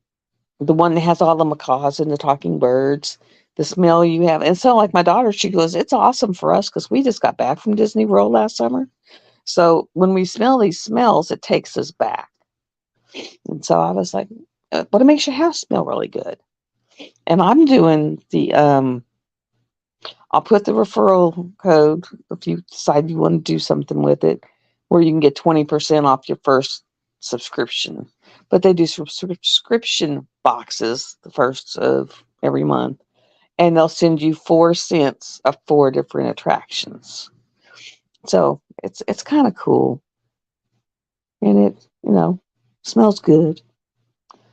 one that has all the macaws and the talking birds, the smell you have. And so, like my daughter, she goes, "It's awesome for us because we just got back from Disney World last summer. So when we smell these smells, it takes us back." And so I was like, "But it makes your house smell really good." And I'm doing I'll put the referral code if you decide you want to do something with it, where you can get 20% off your first subscription. But they do subscription boxes the first of every month, and they'll send you 4 cents of 4 different attractions. So it's kind of cool, and it smells good.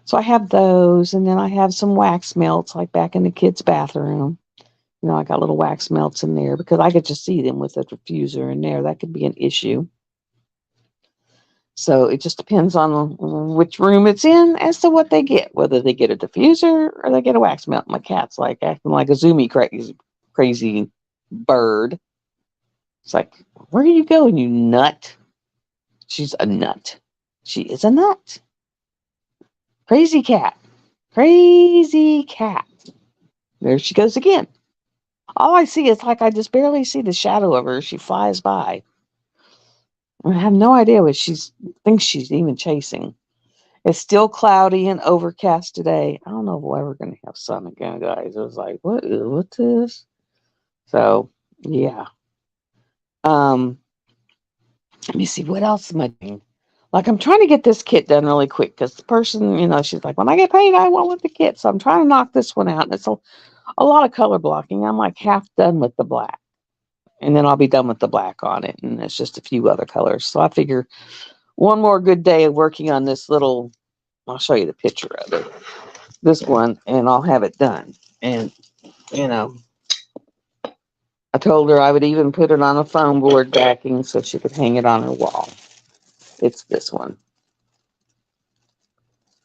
So I have those, and then I have some wax melts, like back in the kids' bathroom. I got little wax melts in there because I could just see them with a diffuser in there. That could be an issue. So it just depends on which room it's in as to what they get, whether they get a diffuser or they get a wax melt. My cat's like acting like a zoomy crazy bird. It's like, "Where are you going, you nut?" She's a nut. She is a nut. Crazy cat. Crazy cat. There she goes again. All I see is, like, I just barely see the shadow of her. She flies by. I have no idea what thinks she's even chasing. It's still cloudy and overcast today. I don't know if we're ever going to have sun again, guys. It was like, what's this? So, yeah. Let me see, what else am I doing? Like, I'm trying to get this kit done really quick because the person, she's like, "When I get paid, I want the kit." So I'm trying to knock this one out. And it's a lot of color blocking. I'm like half done with the black. And then I'll be done with the black on it. And it's just a few other colors. So I figure one more good day of working on this little, I'll show you the picture of it. This one, and I'll have it done. And, I told her I would even put it on a foam board backing so she could hang it on her wall. It's this one.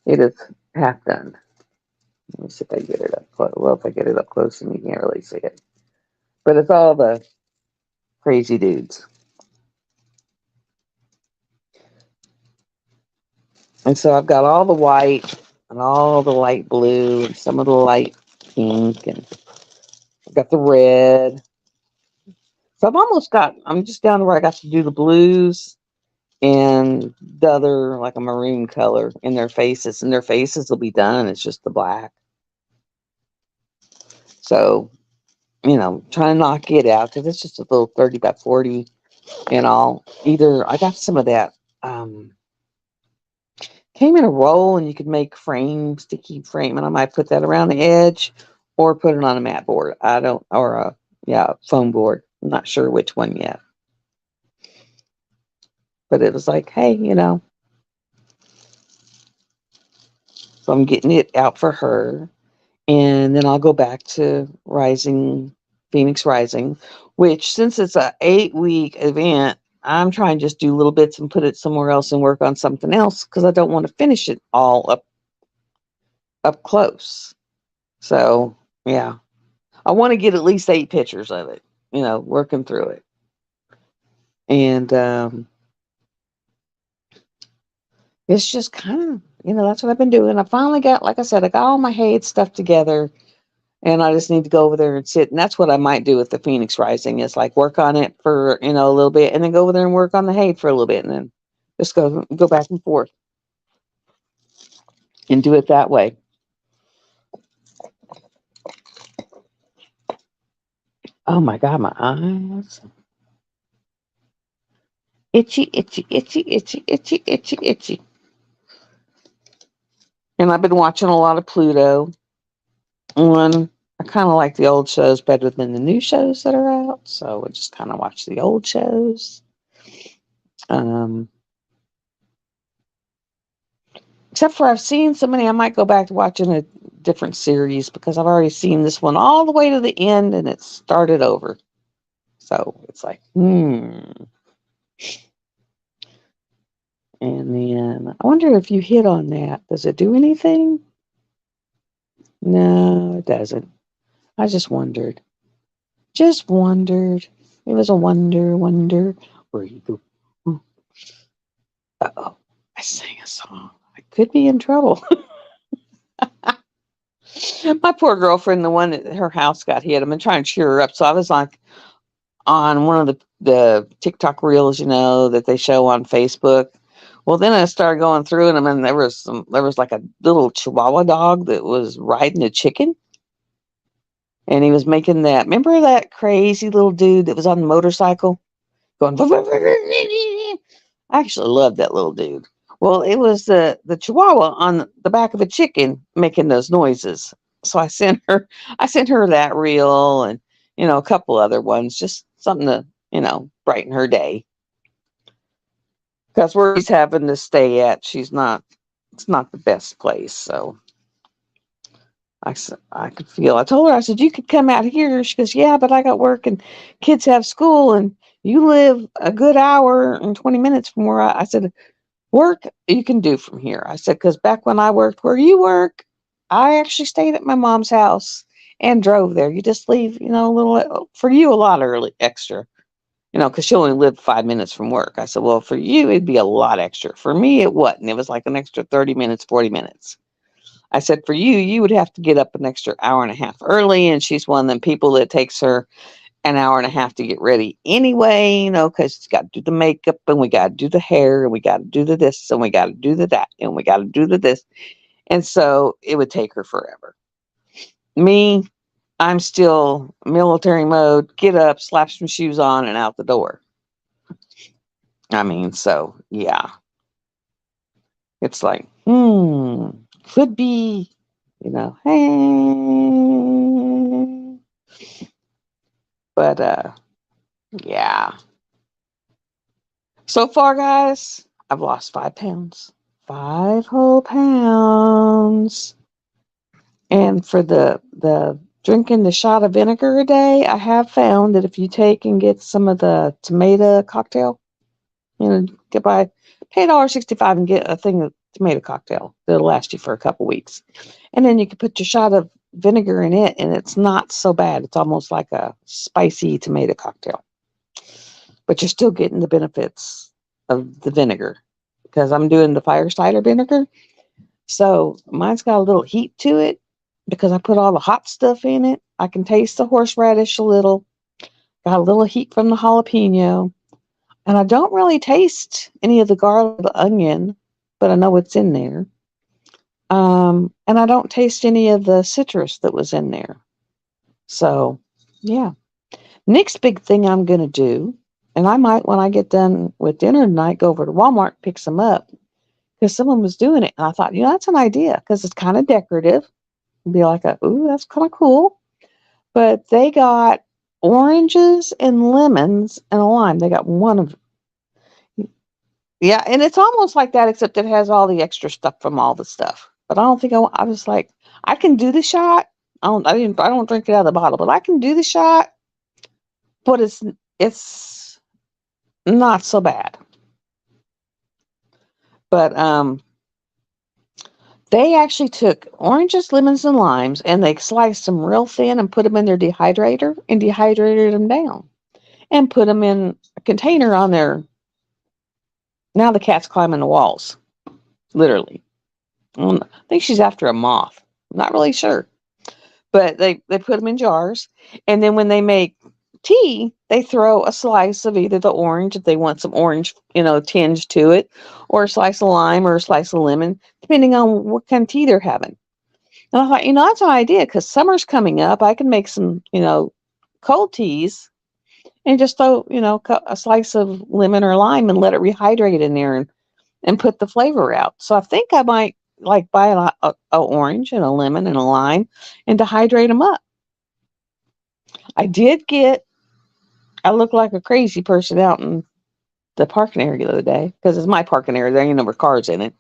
It is half done. Let me see if I get it up close. Well, if I get it up close, then you can't really see it. But it's all the crazy dudes. And so I've got all the white and all the light blue and some of the light pink, and I've got the red. So I'm just down to where I got to do the blues and the other, like a maroon color in their faces, and their faces will be done. It's just the black. So, try to knock it out because it's just a little 30 by 40 and all. Either I got some of that, um, came in a roll and you could make frame, sticky frame, and I might put that around the edge or put it on a mat board. I don't, or a, yeah, foam board. I'm not sure which one yet. But it was like, hey, so I'm getting it out for her. And then I'll go back to Phoenix Rising, which since it's a 8-week event, I'm trying to just do little bits and put it somewhere else and work on something else because I don't want to finish it all up close. So yeah, I want to get at least 8 pictures of it, working through it. And it's just kind of, that's what I've been doing. I finally got, like I said, I got all my Haid stuff together. And I just need to go over there and sit. And that's what I might do with the Phoenix Rising is like work on it for, a little bit and then go over there and work on the Haid for a little bit and then just go back and forth and do it that way. Oh my God, my eyes. Itchy, itchy, itchy, itchy, itchy, itchy, itchy. And I've been watching a lot of Pluto. And I kind of like the old shows better than the new shows that are out. So I just kind of watch the old shows. Um, Except for I've seen so many, I might go back to watching a different series because I've already seen this one all the way to the end and it started over. So it's like, And then I wonder if you hit on that. Does it do anything? No, it doesn't. I just wondered. Just wondered. It was a wonder. Where you go? Uh-oh. I sang a song. I could be in trouble. My poor girlfriend, the one that her house got hit, I've been trying to cheer her up. So I was like on one of the TikTok reels, that they show on Facebook. Well, then I started going through them, and there was like a little Chihuahua dog that was riding a chicken, and he was making that. Remember that crazy little dude that was on the motorcycle going? I actually loved that little dude. Well, it was the Chihuahua on the back of a chicken making those noises. So I sent her that reel and a couple other ones, just something to brighten her day. Because where he's having to stay at, it's not the best place. So I could feel. I told her, I said, you could come out here. She goes, yeah, but I got work and kids have school, and you live a good hour and 20 minutes from where I said, work you can do from here. I said, because back when I worked where you work, I actually stayed at my mom's house and drove there. You just leave, a little, for you, a lot early extra, because she only lived 5 minutes from work. I said, well, for you, it'd be a lot extra. For me, it wasn't. It was like an extra 30 minutes, 40 minutes. I said, for you, you would have to get up an extra hour and a half early. And she's one of them people that takes her an hour and a half to get ready anyway, because she's got to do the makeup and we got to do the hair and we got to do the this and we got to do the that and we got to do the this. And so it would take her forever. Me, I'm still military mode, get up, slap some shoes on and out the door. I mean, so yeah, it's like, could be, hey, but yeah. So far, guys, I've lost 5 pounds, 5 whole pounds. And for the drinking the shot of vinegar a day, I have found that if you take and get some of the tomato cocktail, pay $1.65 and get a thing of tomato cocktail that'll last you for a couple weeks. And then you can put your shot of vinegar in it, and it's not so bad. It's almost like a spicy tomato cocktail. But you're still getting the benefits of the vinegar because I'm doing the fire cider vinegar. So mine's got a little heat to it because I put all the hot stuff in it. I can taste the horseradish a little. Got a little heat from the jalapeno. And I don't really taste any of the garlic or the onion, but I know it's in there. And I don't taste any of the citrus that was in there. So, yeah. Next big thing I'm going to do, and I might, when I get done with dinner tonight, go over to Walmart and pick some up because someone was doing it. And I thought, that's an idea because it's kind of decorative. It'd be like, ooh, that's kind of cool. But they got oranges and lemons and a lime. They got one of, yeah, and it's almost like that, except it has all the extra stuff from all the stuff. But I don't think I was like, I can do the shot. I don't drink it out of the bottle, but I can do the shot. But it's not so bad. But they actually took oranges, lemons, and limes, and they sliced them real thin and put them in their dehydrator and dehydrated them down and put them in a container on there. Now the cat's climbing the walls, literally. I think she's after a moth. I'm not really sure. But they put them in jars. And then when they make tea, they throw a slice of either the orange, if they want some orange, tinge to it, or a slice of lime or a slice of lemon, depending on what kind of tea they're having. And I thought, that's an idea because summer's coming up. I can make some, cold teas and just throw, a slice of lemon or lime and let it rehydrate in there and put the flavor out. So I think I might like buy a orange and a lemon and a lime and dehydrate them up. I looked like a crazy person out in the parking area the other day because it's my parking area. There ain't no cars in it.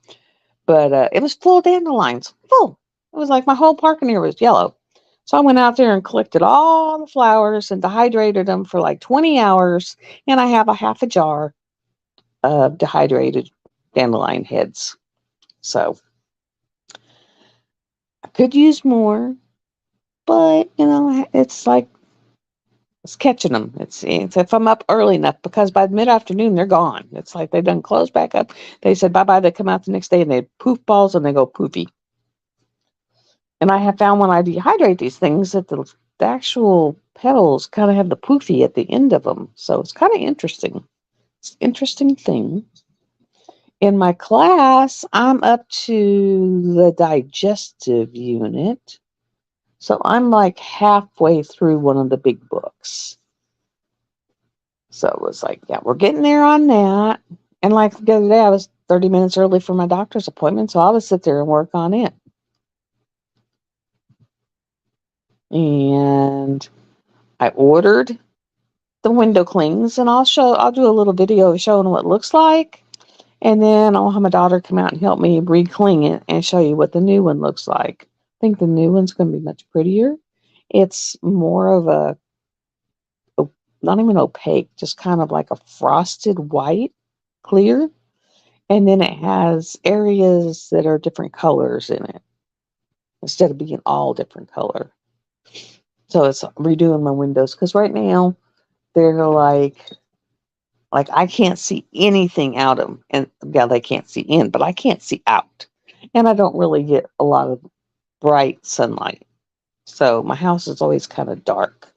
But it was full of dandelions. Full. It was like my whole parking area was yellow. So I went out there and collected all the flowers and dehydrated them for like 20 hours. And I have a half a jar of dehydrated dandelion heads. So I could use more. But, it's like, it's catching them. It's if I'm up early enough, because by mid-afternoon, they're gone. It's like they done close back up. They said bye-bye. They come out the next day and they poof balls and they go poofy. And I have found when I dehydrate these things that the actual petals kind of have the poofy at the end of them. So it's kind of interesting. It's an interesting thing. In my class, I'm up to the digestive unit. So I'm like halfway through one of the big books. So it was like, yeah, we're getting there on that. And like the other day, I was 30 minutes early for my doctor's appointment. So I would sit there and work on it. And I ordered the window clings, and I'll do a little video showing what it looks like. And then I'll have my daughter come out and help me re-cling it and show you what the new one looks like. I think the new one's going to be much prettier. It's more of a, not even opaque, just kind of like a frosted white, clear. And then it has areas that are different colors in it instead of being all different color. So it's redoing my windows because right now they're like I can't see anything out of them. And yeah, they can't see in, but I can't see out. And I don't really get a lot of bright sunlight. So my house is always kind of dark.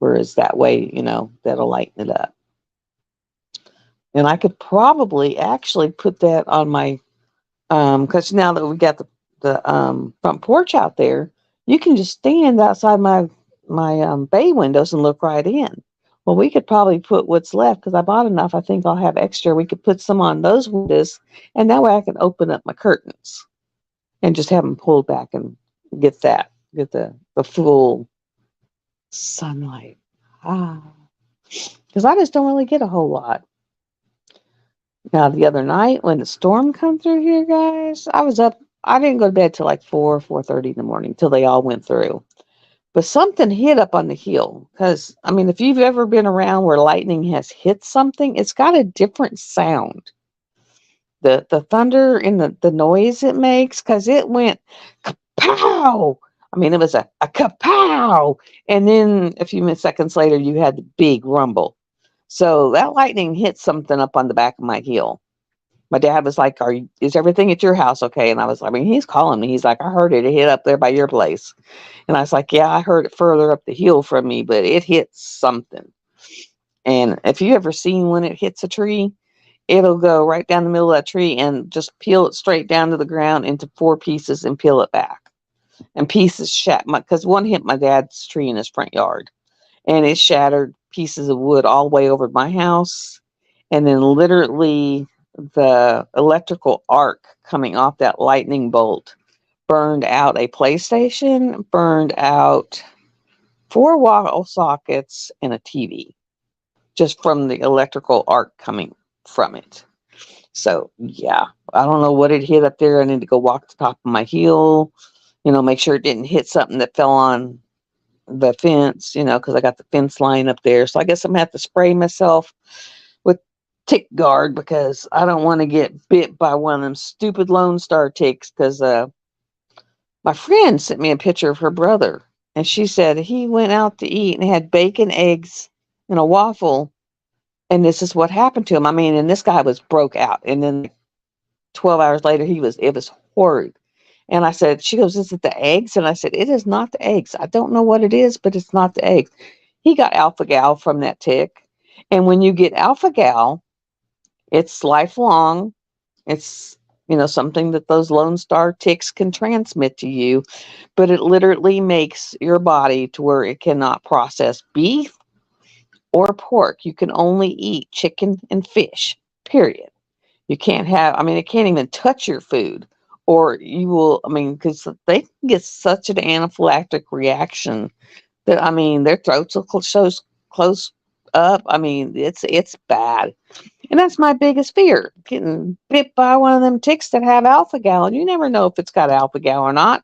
Whereas that way, that'll lighten it up. And I could probably actually put that on my, because now that we got the front porch out there, you can just stand outside my bay windows and look right in. Well, we could probably put what's left because I bought enough. I think I'll have extra. We could put some on those windows, and that way I can open up my curtains and just have them pulled back and get the full sunlight. Because I just don't really get a whole lot. Now, the other night when the storm come through here, guys, I was up. I didn't go to bed till like 4:30 in the morning till they all went through. But something hit up on the hill because, if you've ever been around where lightning has hit something, it's got a different sound. The thunder and the noise it makes, because it went kapow. It was a kapow. And then a few seconds later, you had the big rumble. So that lightning hit something up on the back of my heel. My dad was like, is everything at your house okay? And I was like, I mean, he's calling me. He's like, I heard it. It hit up there by your place. And I was like, yeah, I heard it further up the hill from me, but it hit something. And if you ever seen when it hits a tree, it'll go right down the middle of that tree and just peel it straight down to the ground into four pieces and peel it back. And pieces because one hit my dad's tree in his front yard, and it shattered pieces of wood all the way over my house. And then literally the electrical arc coming off that lightning bolt burned out a PlayStation, burned out four wall sockets and a TV just from the electrical arc coming from it. So yeah, I don't know what it hit up there. I need to go walk the top of my heel, make sure it didn't hit something that fell on the fence, because I got the fence line up there. So I guess I'm gonna have to spray myself with tick guard because I don't want to get bit by one of them stupid Lone Star ticks. Because my friend sent me a picture of her brother, and she said he went out to eat and had bacon, eggs, and a waffle, and this is what happened to him. I mean, and this guy was broke out, and then 12 hours later, it was horrid. And I said, she goes, is it the eggs? And I said, it is not the eggs. I don't know what it is, but it's not the eggs. He got alpha gal from that tick. And when you get alpha gal, it's lifelong. It's, something that those Lone Star ticks can transmit to you, but it literally makes your body to where it cannot process beef or pork. You can only eat chicken and fish, period. You can't it can't even touch your food, or you will, because they can get such an anaphylactic reaction that, their throats will close up. It's bad. And that's my biggest fear, getting bit by one of them ticks that have alpha gal. And you never know if it's got alpha gal or not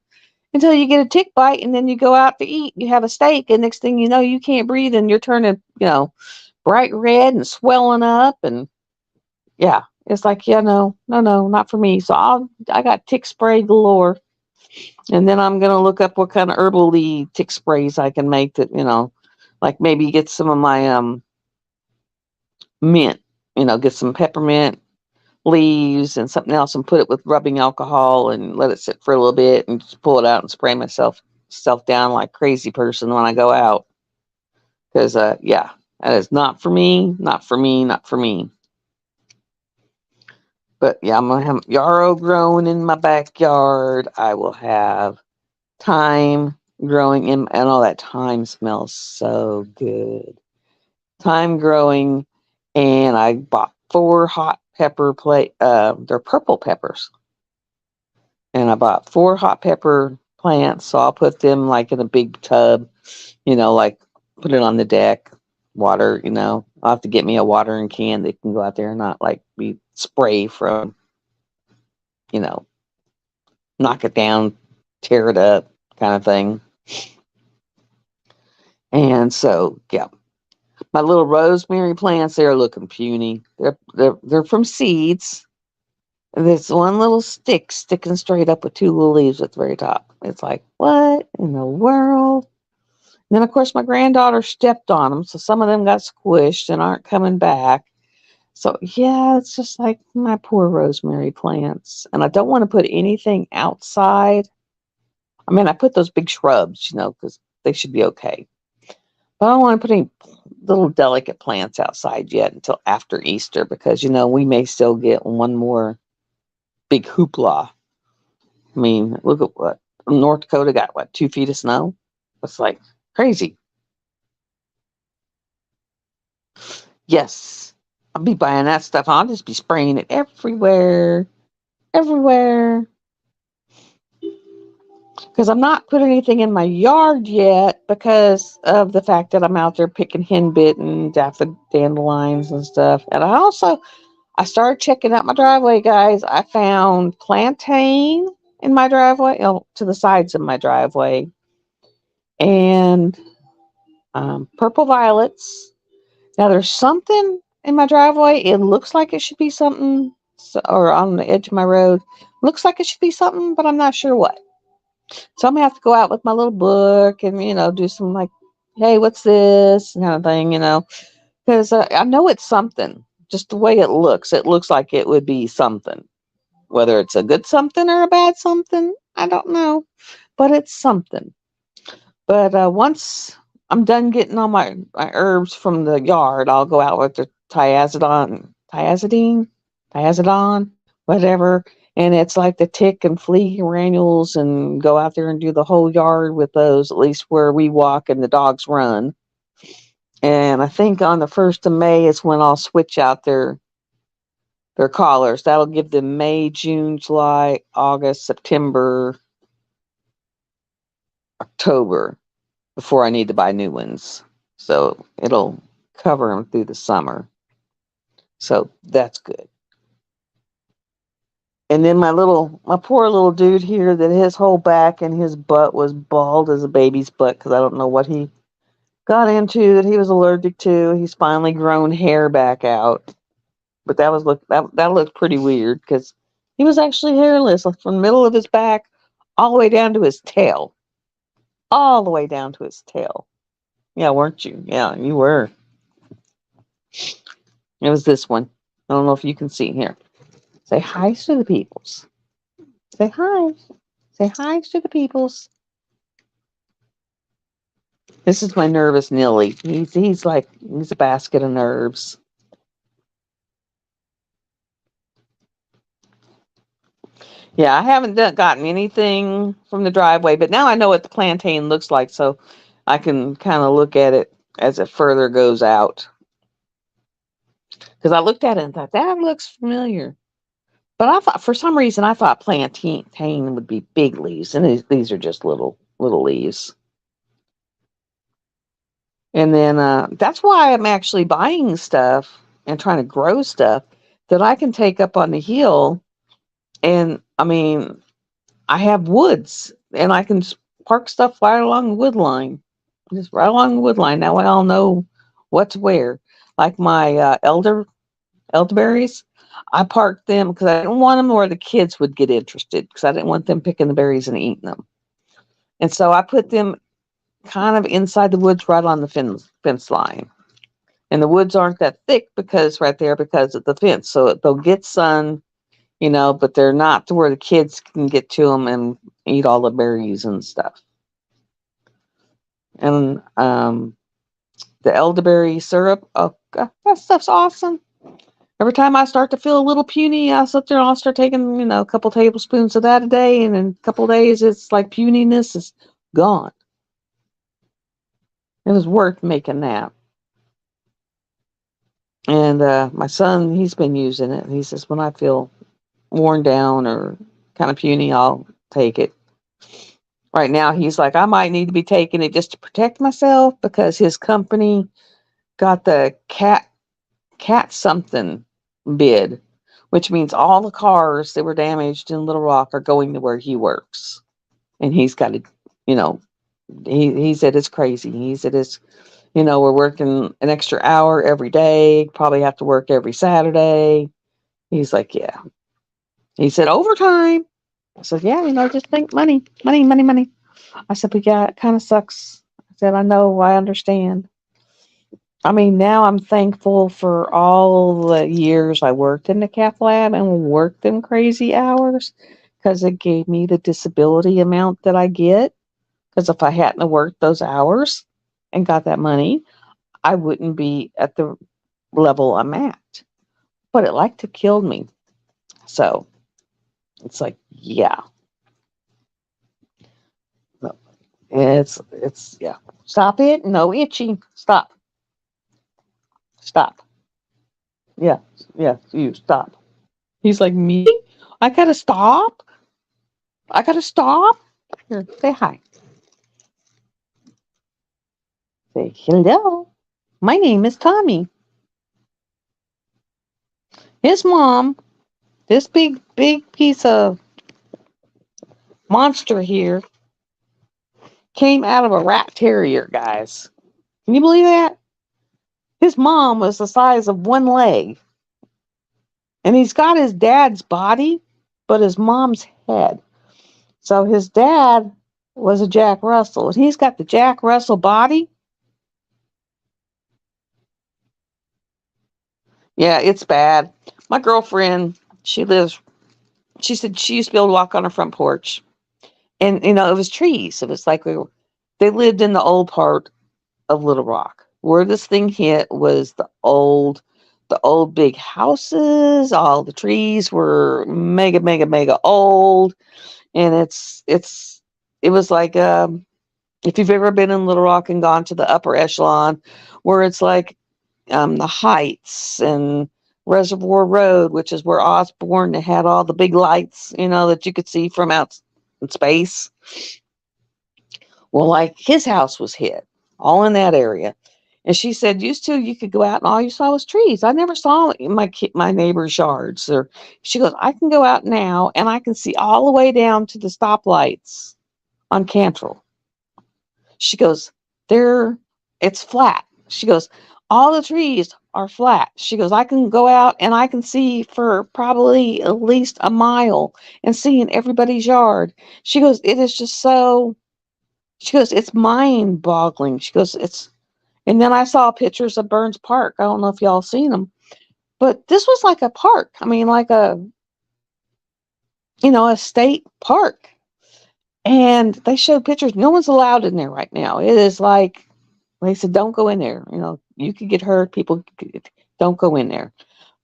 until you get a tick bite, and then you go out to eat, you have a steak, and next thing you know, you can't breathe and you're turning, bright red and swelling up. And yeah, it's like, yeah, no, not for me. So I got tick spray galore. And then I'm going to look up what kind of herbal tick sprays I can make that, like maybe get some of my mint, get some peppermint leaves and something else and put it with rubbing alcohol and let it sit for a little bit and just pull it out and spray myself down like crazy person when I go out. Because, yeah, that is not for me, not for me, not for me. But yeah, I'm going to have yarrow growing in my backyard. I will have thyme growing in, and all that thyme smells so good. Thyme growing, and I bought 4 hot pepper they're purple peppers. And I bought 4 hot pepper plants, so I'll put them like in a big tub, like put it on the deck, water, I'll have to get me a watering can that can go out there and not like be spray from, knock it down, tear it up kind of thing. And so, yeah, my little rosemary plants, they're looking puny. They're from seeds. There's one little stick sticking straight up with 2 little leaves at the very top. It's like, what in the world? And then, of course, my granddaughter stepped on them, so some of them got squished and aren't coming back. So, yeah, it's just like my poor rosemary plants. And I don't want to put anything outside. I put those big shrubs, because they should be okay. But I don't want to put any little delicate plants outside yet until after Easter because, we may still get one more big hoopla. Look at what North Dakota got, 2 feet of snow? It's like crazy. Yes, I'll be buying that stuff. I'll just be spraying it everywhere. Because I'm not putting anything in my yard yet because of the fact that I'm out there picking henbit and dandelions and stuff. And I started checking out my driveway, guys. I found plantain in my driveway, to the sides of my driveway, and purple violets. Now there's something in my driveway. It looks like it should be something, or on the edge of my road. Looks like it should be something, but I'm not sure what. So I'm gonna have to go out with my little book and do some hey, what's this kind of thing, because I know it's something. just the way it looks like it would be something. Whether it's a good something or a bad something, I don't know, but it's something. But once I'm done getting all my herbs from the yard, I'll go out with the tiazidone, whatever. And it's like the tick and flea granules, and go out there and do the whole yard with those, at least where we walk and the dogs run. And I think on the 1st of May is when I'll switch out their collars. That'll give them May, June, July, August, September, October before I need to buy new ones. So it'll cover them through the summer. So that's good. And then my poor little dude here, that his whole back and his butt was bald as a baby's butt, because I don't know what he got into that he was allergic to. He's finally grown hair back out. But that looked pretty weird, because he was actually hairless from the middle of his back all the way down to his tail. All the way down to his tail. Yeah, weren't you? Yeah, you were. It was this one. I don't know if you can see here. Say hi to the peoples. Say hi. Say hi to the peoples. This is my nervous Nilly. He's a basket of nerves. Yeah, I haven't gotten anything from the driveway, but now I know what the plantain looks like, so I can kind of look at it as it further goes out. Because I looked at it and thought, that looks familiar. But I thought, for some reason, I thought plantain would be big leaves, and these are just little leaves. And then that's why I'm actually buying stuff and trying to grow stuff that I can take up on the hill. And I mean, I have woods, and I can park stuff right along the wood line, just right along the wood line. Now I'll know what's where. Like my elderberries, I parked them because I didn't want them where the kids would get interested, because I didn't want them picking the berries and eating them. And so I put them kind of inside the woods, right on the fence line. And the woods aren't that thick because of the fence, so they'll get sun, but they're not to where the kids can get to them and eat all the berries and stuff. And the elderberry syrup, oh God, that stuff's awesome. Every time I start to feel a little puny, I sit there and I'll start taking, a couple tablespoons of that a day, and in a couple of days, it's like puniness is gone. It was worth making that. And my son, he's been using it. He says, when I feel worn down or kind of puny, I'll take it. Right now, he's like, I might need to be taking it just to protect myself, because his company got the cat something bid, which means all the cars that were damaged in Little Rock are going to where he works. And he's got to, he said it's crazy. He said it's, we're working an extra hour every day, probably have to work every Saturday. He's like, yeah. He said, overtime. I said, yeah, just think money. I said, but yeah, it kind of sucks. I said, I know, I understand. I mean, now I'm thankful for all the years I worked in the cath lab and worked them crazy hours, because it gave me the disability amount that I get. Because if I hadn't worked those hours and got that money, I wouldn't be at the level I'm at. But it like to killed me. So it's like, yeah. No, it's yeah. Stop it. No itching. Stop. Yeah. You stop. He's like, me? I gotta stop? Here, say hi. Say hello. My name is Tommy. His mom, this big piece of monster here, came out of a rat terrier, guys. Can you believe that? His mom was the size of one leg. And he's got his dad's body, but his mom's head. So his dad was a Jack Russell, and he's got the Jack Russell body. Yeah, it's bad. My girlfriend, she said she used to be able to walk on her front porch. And, it was trees. It was like they lived in the old part of Little Rock. Where this thing hit was the old big houses. All the trees were mega, mega, mega old. And it was like, if you've ever been in Little Rock and gone to the upper echelon, where it's like the Heights and Reservoir Road, which is where Osborne had all the big lights, that you could see from out in space. Well, like his house was hit, all in that area. And she said, used to, you could go out and all you saw was trees. I never saw in my neighbor's yards. Or she goes, I can go out now and I can see all the way down to the stoplights on Cantrell. She goes, it's flat. She goes, all the trees are flat. She goes, I can go out and I can see for probably at least a mile and see in everybody's yard. She goes, it is just so, she goes, it's mind boggling. She goes, and then I saw pictures of Burns Park. I don't know if y'all seen them, but this was like a park. I mean, like a state park. And they showed pictures. No one's allowed in there right now. It is like, they said, don't go in there. You could get hurt. Don't go in there.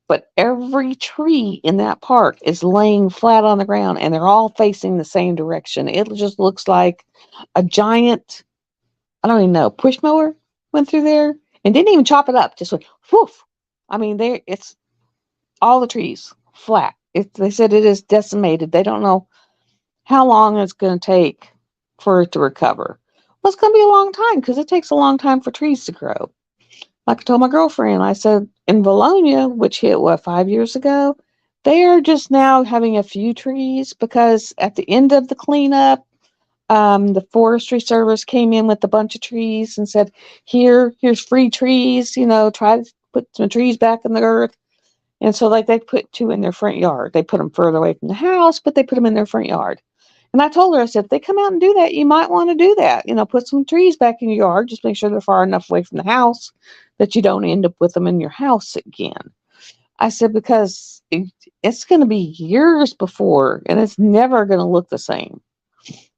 But every tree in that park is laying flat on the ground and they're all facing the same direction. It just looks like a giant, I don't even know, push mower went through there and didn't even chop it up. Just went, whoof. I mean, it's all the trees flat. They said it is decimated. They don't know how long it's going to take for it to recover. Well, it's going to be a long time because it takes a long time for trees to grow. Like I told my girlfriend, I said in Valonia, which hit 5 years ago, they are just now having a few trees because at the end of the cleanup, the Forestry Service came in with a bunch of trees and said, here's free trees, try to put some trees back in the earth. And so like they put two in their front yard. They put them further away from the house, but they put them in their front yard. And I told her, I said, if they come out and do that, you might want to do that. Put some trees back in your yard. Just make sure they're far enough away from the house that you don't end up with them in your house again. I said, because it's going to be years before, and it's never going to look the same.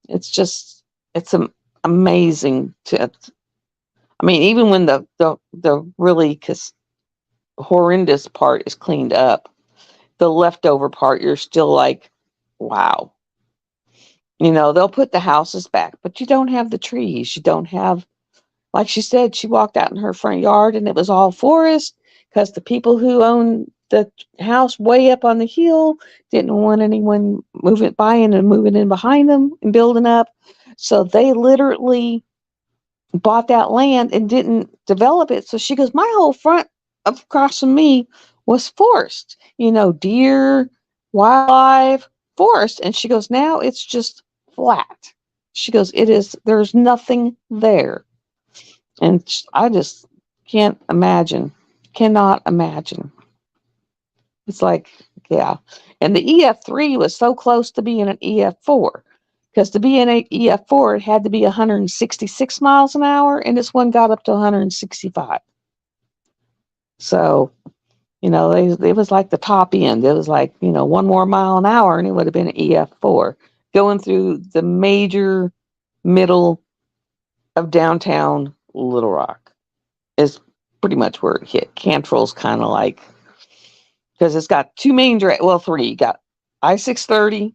It's just, it's amazing to, I mean, even when the really horrendous part is cleaned up, the leftover part, you're still like, wow. They'll put the houses back, but you don't have the trees. You don't have, like she said, she walked out in her front yard and it was all forest because the people who own the house way up on the hill didn't want anyone moving by and moving in behind them and building up. So they literally bought that land and didn't develop it. So she goes, my whole front across from me was forest, deer, wildlife, forest. And she goes, now it's just flat. She goes, there's nothing there. And I just cannot imagine. It's like, yeah. And the EF3 was so close to being an EF4 because to be an EF4, it had to be 166 miles an hour, and this one got up to 165. So, it was like the top end. It was like, one more mile an hour, and it would have been an EF4 going through the major middle of downtown Little Rock is pretty much where it hit. Cantrell's kind of like, because it's got two main three. You got I-630,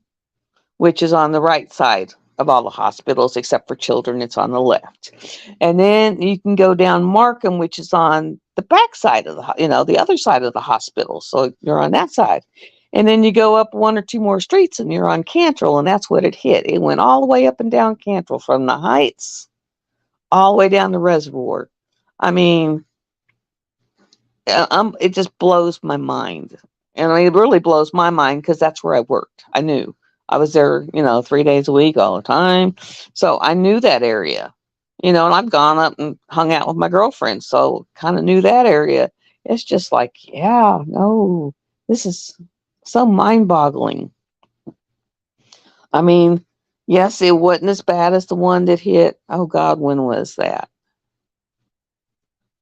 which is on the right side of all the hospitals, except for children, it's on the left. And then you can go down Markham, which is on the back side of the other side of the hospital. So you're on that side. And then you go up one or two more streets and you're on Cantrell, and that's what it hit. It went all the way up and down Cantrell from the Heights all the way down the Reservoir. I mean, it just blows my mind. And it really blows my mind because that's where I worked. I knew. I was there, 3 days a week all the time. So I knew that area, and I've gone up and hung out with my girlfriend. So kind of knew that area. It's just like, yeah, no, this is so mind boggling. I mean, yes, it wasn't as bad as the one that hit. Oh God, when was that?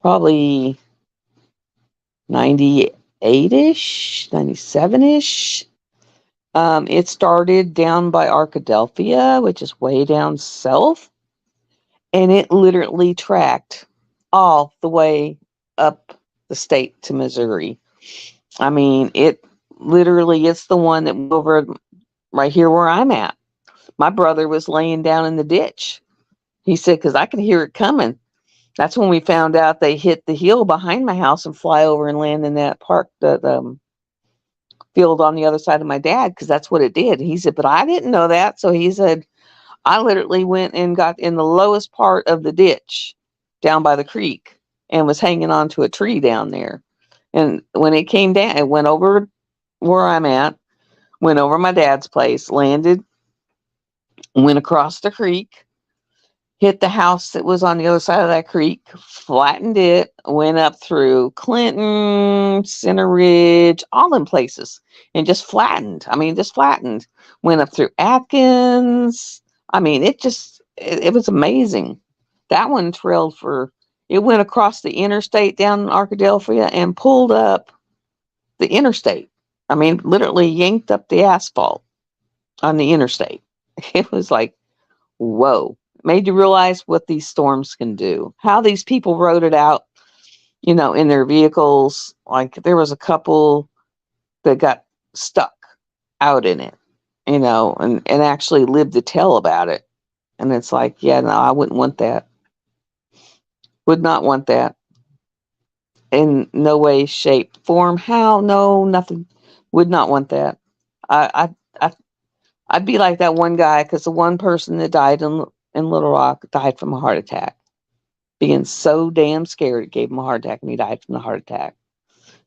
Probably 98, 98-ish, 97-ish. It started down by Arkadelphia, which is way down south, and it literally tracked all the way up the state to Missouri. I mean, it literally, it's the one that went over right here where I'm at. My brother was laying down in the ditch. He said, because I could hear it coming. That's when we found out they hit the hill behind my house and fly over and land in that park, the field on the other side of my dad, because that's what it did. He said, but I didn't know that. So he said, I literally went and got in the lowest part of the ditch down by the creek and was hanging onto a tree down there. And when it came down, it went over where I'm at, went over my dad's place, landed, went across the creek, hit the house that was on the other side of that creek, flattened it, went up through Clinton, Center Ridge, all them places, and just flattened. I mean, just flattened. Went up through Atkins. I mean, it was amazing. That one trailed for, it went across the interstate down in Arkadelphia and pulled up the interstate. I mean, literally yanked up the asphalt on the interstate. It was like, whoa. Made you realize what these storms can do, how these people rode it out, in their vehicles. Like there was a couple that got stuck out in it, and actually lived to tell about it. And it's like, yeah, no, I wouldn't want that. Would not want that in no way, shape, form. How? No, nothing. Would not want that. I'd be like that one guy, because the one person that died in Little Rock died from a heart attack. Being so damn scared, it gave him a heart attack, and he died from the heart attack.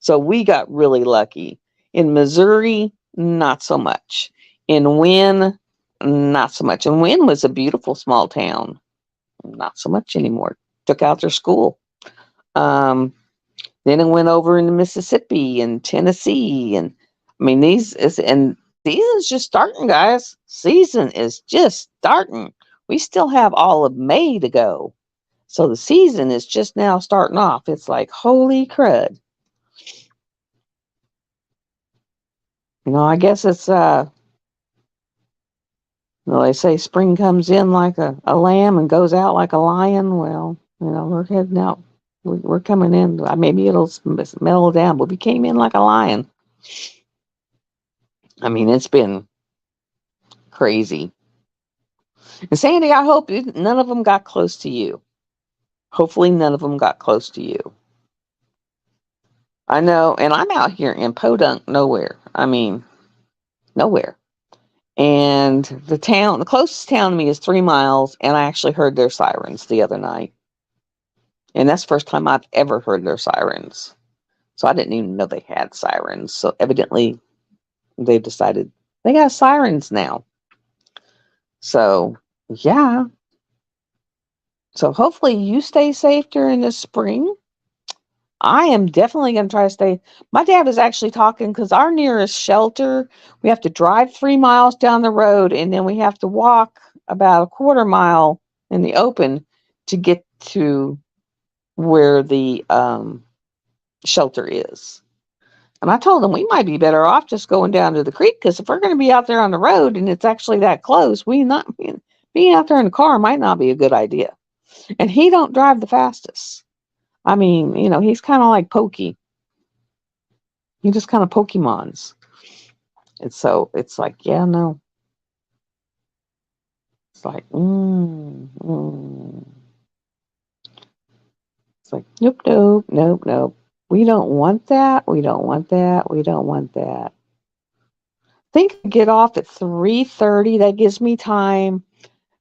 So we got really lucky. In Missouri, not so much. In Wynne, not so much. And Wynne was a beautiful small town. Not so much anymore. Took out their school. Then it went over into Mississippi and Tennessee. And I mean, season's just starting, guys. Season is just starting. We still have all of May to go. So the season is just now starting off. It's like, holy crud. I guess it's, they say spring comes in like a lamb and goes out like a lion. Well, we're heading out. We're coming in. Maybe it'll mellow down, but we came in like a lion. I mean, it's been crazy. And Sandy, I hope none of them got close to you. Hopefully none of them got close to you. I know, and I'm out here in Podunk, nowhere. I mean, nowhere. And the closest town to me is 3 miles, and I actually heard their sirens the other night. And that's the first time I've ever heard their sirens. So I didn't even know they had sirens. So evidently they've decided they got sirens now. So, yeah. So hopefully you stay safe during the spring. I am definitely going to try to stay. My dad was actually talking, because our nearest shelter, we have to drive 3 miles down the road, and then we have to walk about a quarter mile in the open to get to where the shelter is. And I told him we might be better off just going down to the creek, because if we're going to be out there on the road and it's actually that close, being out there in the car might not be a good idea. And he don't drive the fastest. I mean, he's kind of like Pokey. He just kind of Pokemons. And so it's like, yeah, no. It's like, It's like, nope. We don't want that. We don't want that. We don't want that. I think I get off at 3:30. That gives me time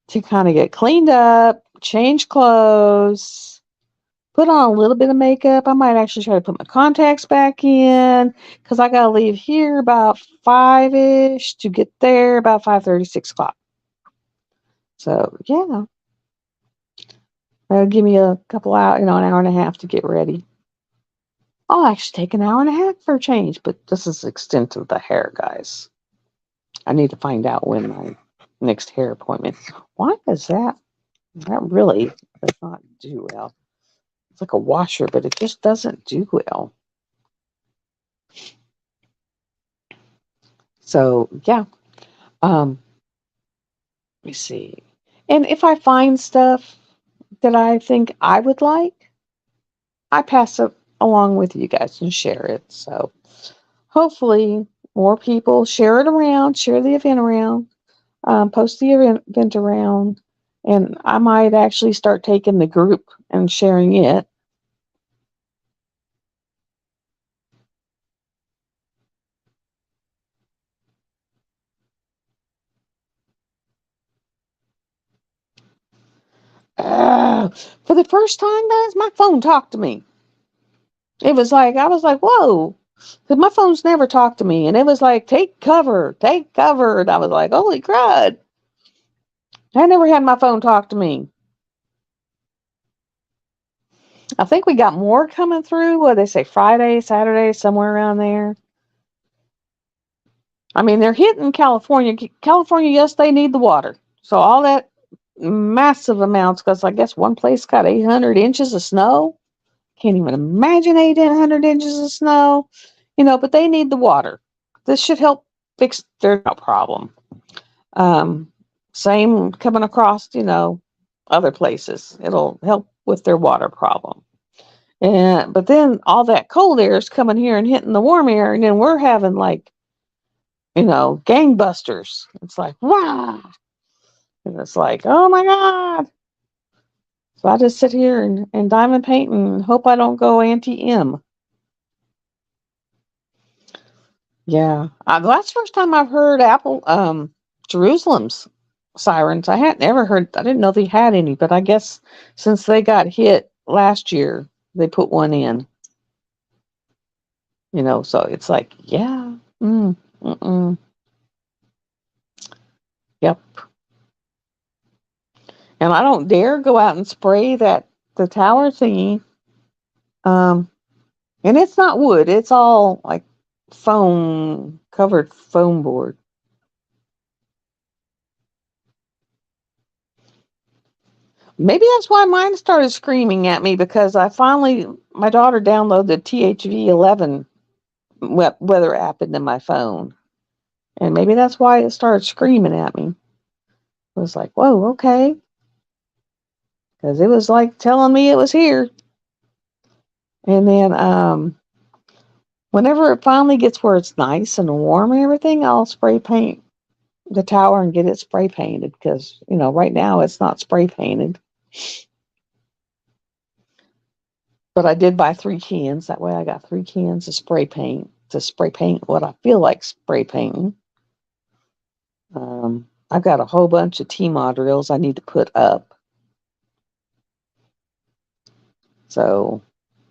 to kind of get cleaned up, change clothes, put on a little bit of makeup. I might actually try to put my contacts back in, because I got to leave here about 5-ish to get there about 5:30, 6 o'clock. So, yeah. That'll give me a couple hours, an hour and a half to get ready. I'll actually take an hour and a half for a change, but this is the extent of the hair, guys. I need to find out when my next hair appointment. Why is that? That really does not do well. It's like a washer, but it just doesn't do well. So yeah. Um, let me see. And if I find stuff that I think I would like, I pass it along with you guys and share it. So hopefully more people share it around, share the event around, post the event around, and I might actually start taking the group and sharing it. For the first time, guys, my phone talked to me. It was like, I was like, whoa, because my phone's never talked to me. And it was like, take cover, take cover. And I was like, holy crud. I never had my phone talk to me. I think we got more coming through. What they say, Friday, Saturday, somewhere around there. I mean, they're hitting California. California, yes, they need the water. So all that massive amounts, because I guess one place got 800 inches of snow. Can't even imagine 800 inches of snow. But they need the water. This should help fix their problem. Um, Same coming across, other places. It'll help with their water problem. But then all that cold air is coming here and hitting the warm air, and then we're having like, gangbusters. It's like, wow. And it's like, oh my God. So I just sit here and diamond paint and hope I don't go anti-M. Yeah. That's the first time I've heard Apple, Jerusalem's sirens. I hadn't ever heard, I didn't know they had any, but I guess since they got hit last year, they put one in, so it's like, yeah, mm-mm, yep. And I don't dare go out and spray the tower thingy. Um, and it's not wood, it's all like foam, covered foam board. Maybe that's why mine started screaming at me because my daughter downloaded the THV 11 weather app into my phone. And maybe that's why it started screaming at me. I was like, whoa, okay. Because it was like telling me it was here. And then whenever it finally gets where it's nice and warm and everything, I'll spray paint the tower and get it spray painted because, right now it's not spray painted. But I did buy 3 cans. That way I got 3 cans of spray paint to spray paint what I feel like spray painting. I've got a whole bunch of TMOD reels I need to put up. So,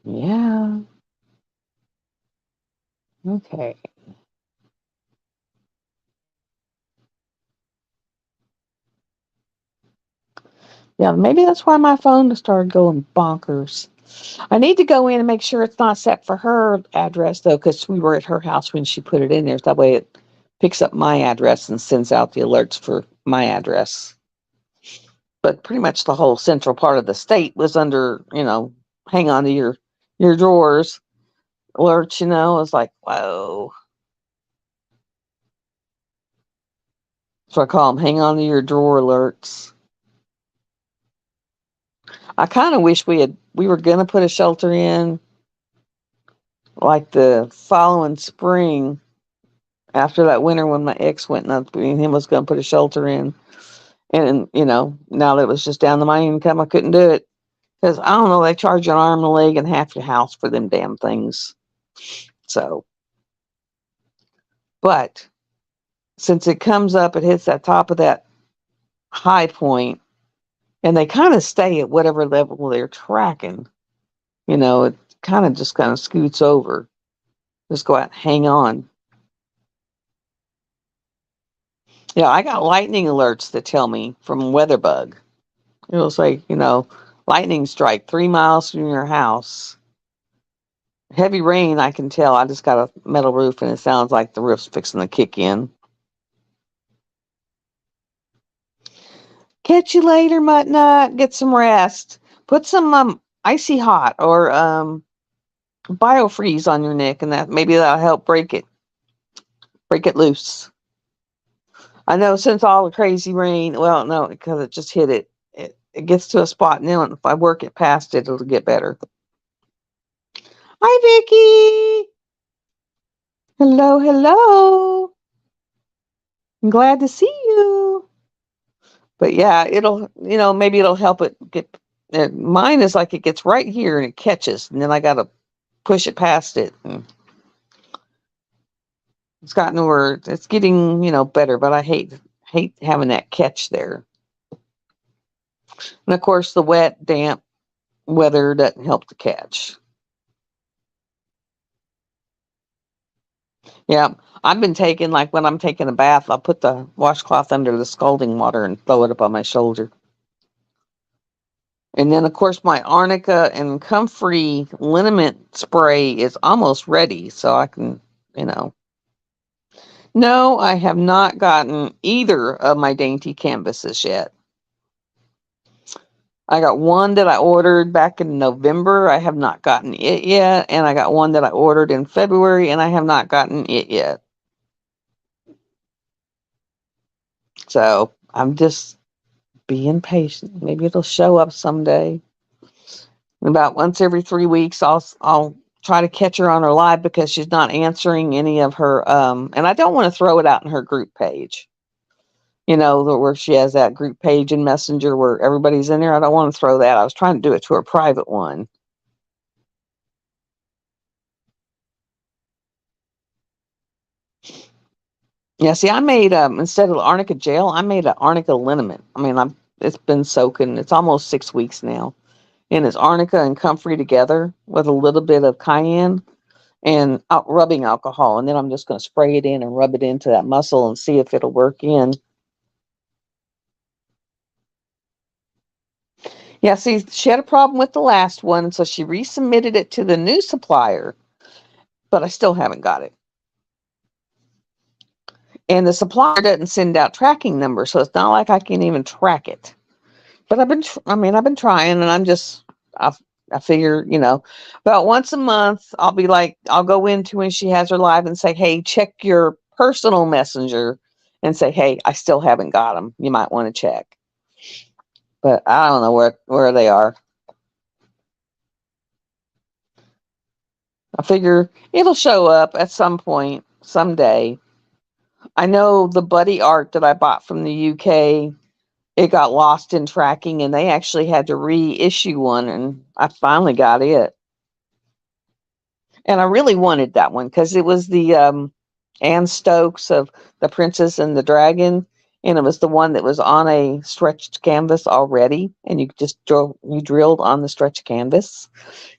yeah. Okay. Yeah, maybe that's why my phone started going bonkers. I need to go in and make sure it's not set for her address, though, because we were at her house when she put it in there. So that way it picks up my address and sends out the alerts for my address. But pretty much the whole central part of the state was under, hang on to your drawers alerts, It's like, whoa. So I call them hang on to your drawer alerts. I kind of wish we were going to put a shelter in like the following spring after that winter when my ex went and him was going to put a shelter in. And, now that it was just down to my income, I couldn't do it. Because, I don't know, they charge you an arm and a leg and half your house for them damn things. So, but since it comes up, it hits that top of that high point, and they kind of stay at whatever level they're tracking. It kind of scoots over. Just go out and hang on. Yeah, I got lightning alerts that tell me from WeatherBug. It'll say, lightning strike 3 miles from your house. Heavy rain, I can tell. I just got a metal roof and it sounds like the roof's fixing to kick in. Catch you later, Muttnut. Get some rest. Put some icy hot or biofreeze on your neck, and that'll help break it. Break it loose. I know since all the crazy rain, well, no, because it just hit it. It gets to a spot now, and if I work it past it, it'll get better. Hi, Vicky. Hello, hello. I'm glad to see you. But yeah, maybe it'll help it get. Mine is like it gets right here and it catches, and then I got to push it past it. And it's gotten where it's getting, better, but I hate having that catch there. And of course, the wet, damp weather doesn't help the catch. Yeah, I've been taking, like when I'm taking a bath, I'll put the washcloth under the scalding water and throw it up on my shoulder. And then, of course, my arnica and comfrey liniment spray is almost ready, so I can, you know. No, I have not gotten either of my dainty canvases yet. I got one that I ordered back in November. I have not gotten it yet. And I got one that I ordered in February, and I have not gotten it yet. So I'm just being patient. Maybe it'll show up someday. About once every 3 weeks, I'll try to catch her on her live because she's not answering any of her. And I don't want to throw it out in her group page. Where she has that group page in Messenger where everybody's in there. I don't want to throw that. I was trying to do it to her private one. Yeah, see, I made instead of arnica gel, I made an arnica liniment. I mean, it's been soaking. It's almost 6 weeks now, and it's arnica and comfrey together with a little bit of cayenne and rubbing alcohol, and then I'm just going to spray it in and rub it into that muscle and see if it'll work in. Yeah, see, she had a problem with the last one, so she resubmitted it to the new supplier, but I still haven't got it. And the supplier doesn't send out tracking numbers, so it's not like I can even track it. But I've been trying, and I figure, about once a month, I'll go into when she has her live and say, hey, check your personal messenger and say, hey, I still haven't got them. You might want to check. But I don't know where they are. I figure it'll show up at some point, someday. I know the buddy art that I bought from the UK, it got lost in tracking and they actually had to reissue one, and I finally got it. And I really wanted that one because it was the Anne Stokes of The Princess and the Dragon, and it was the one that was on a stretched canvas already, and you drilled on the stretched canvas.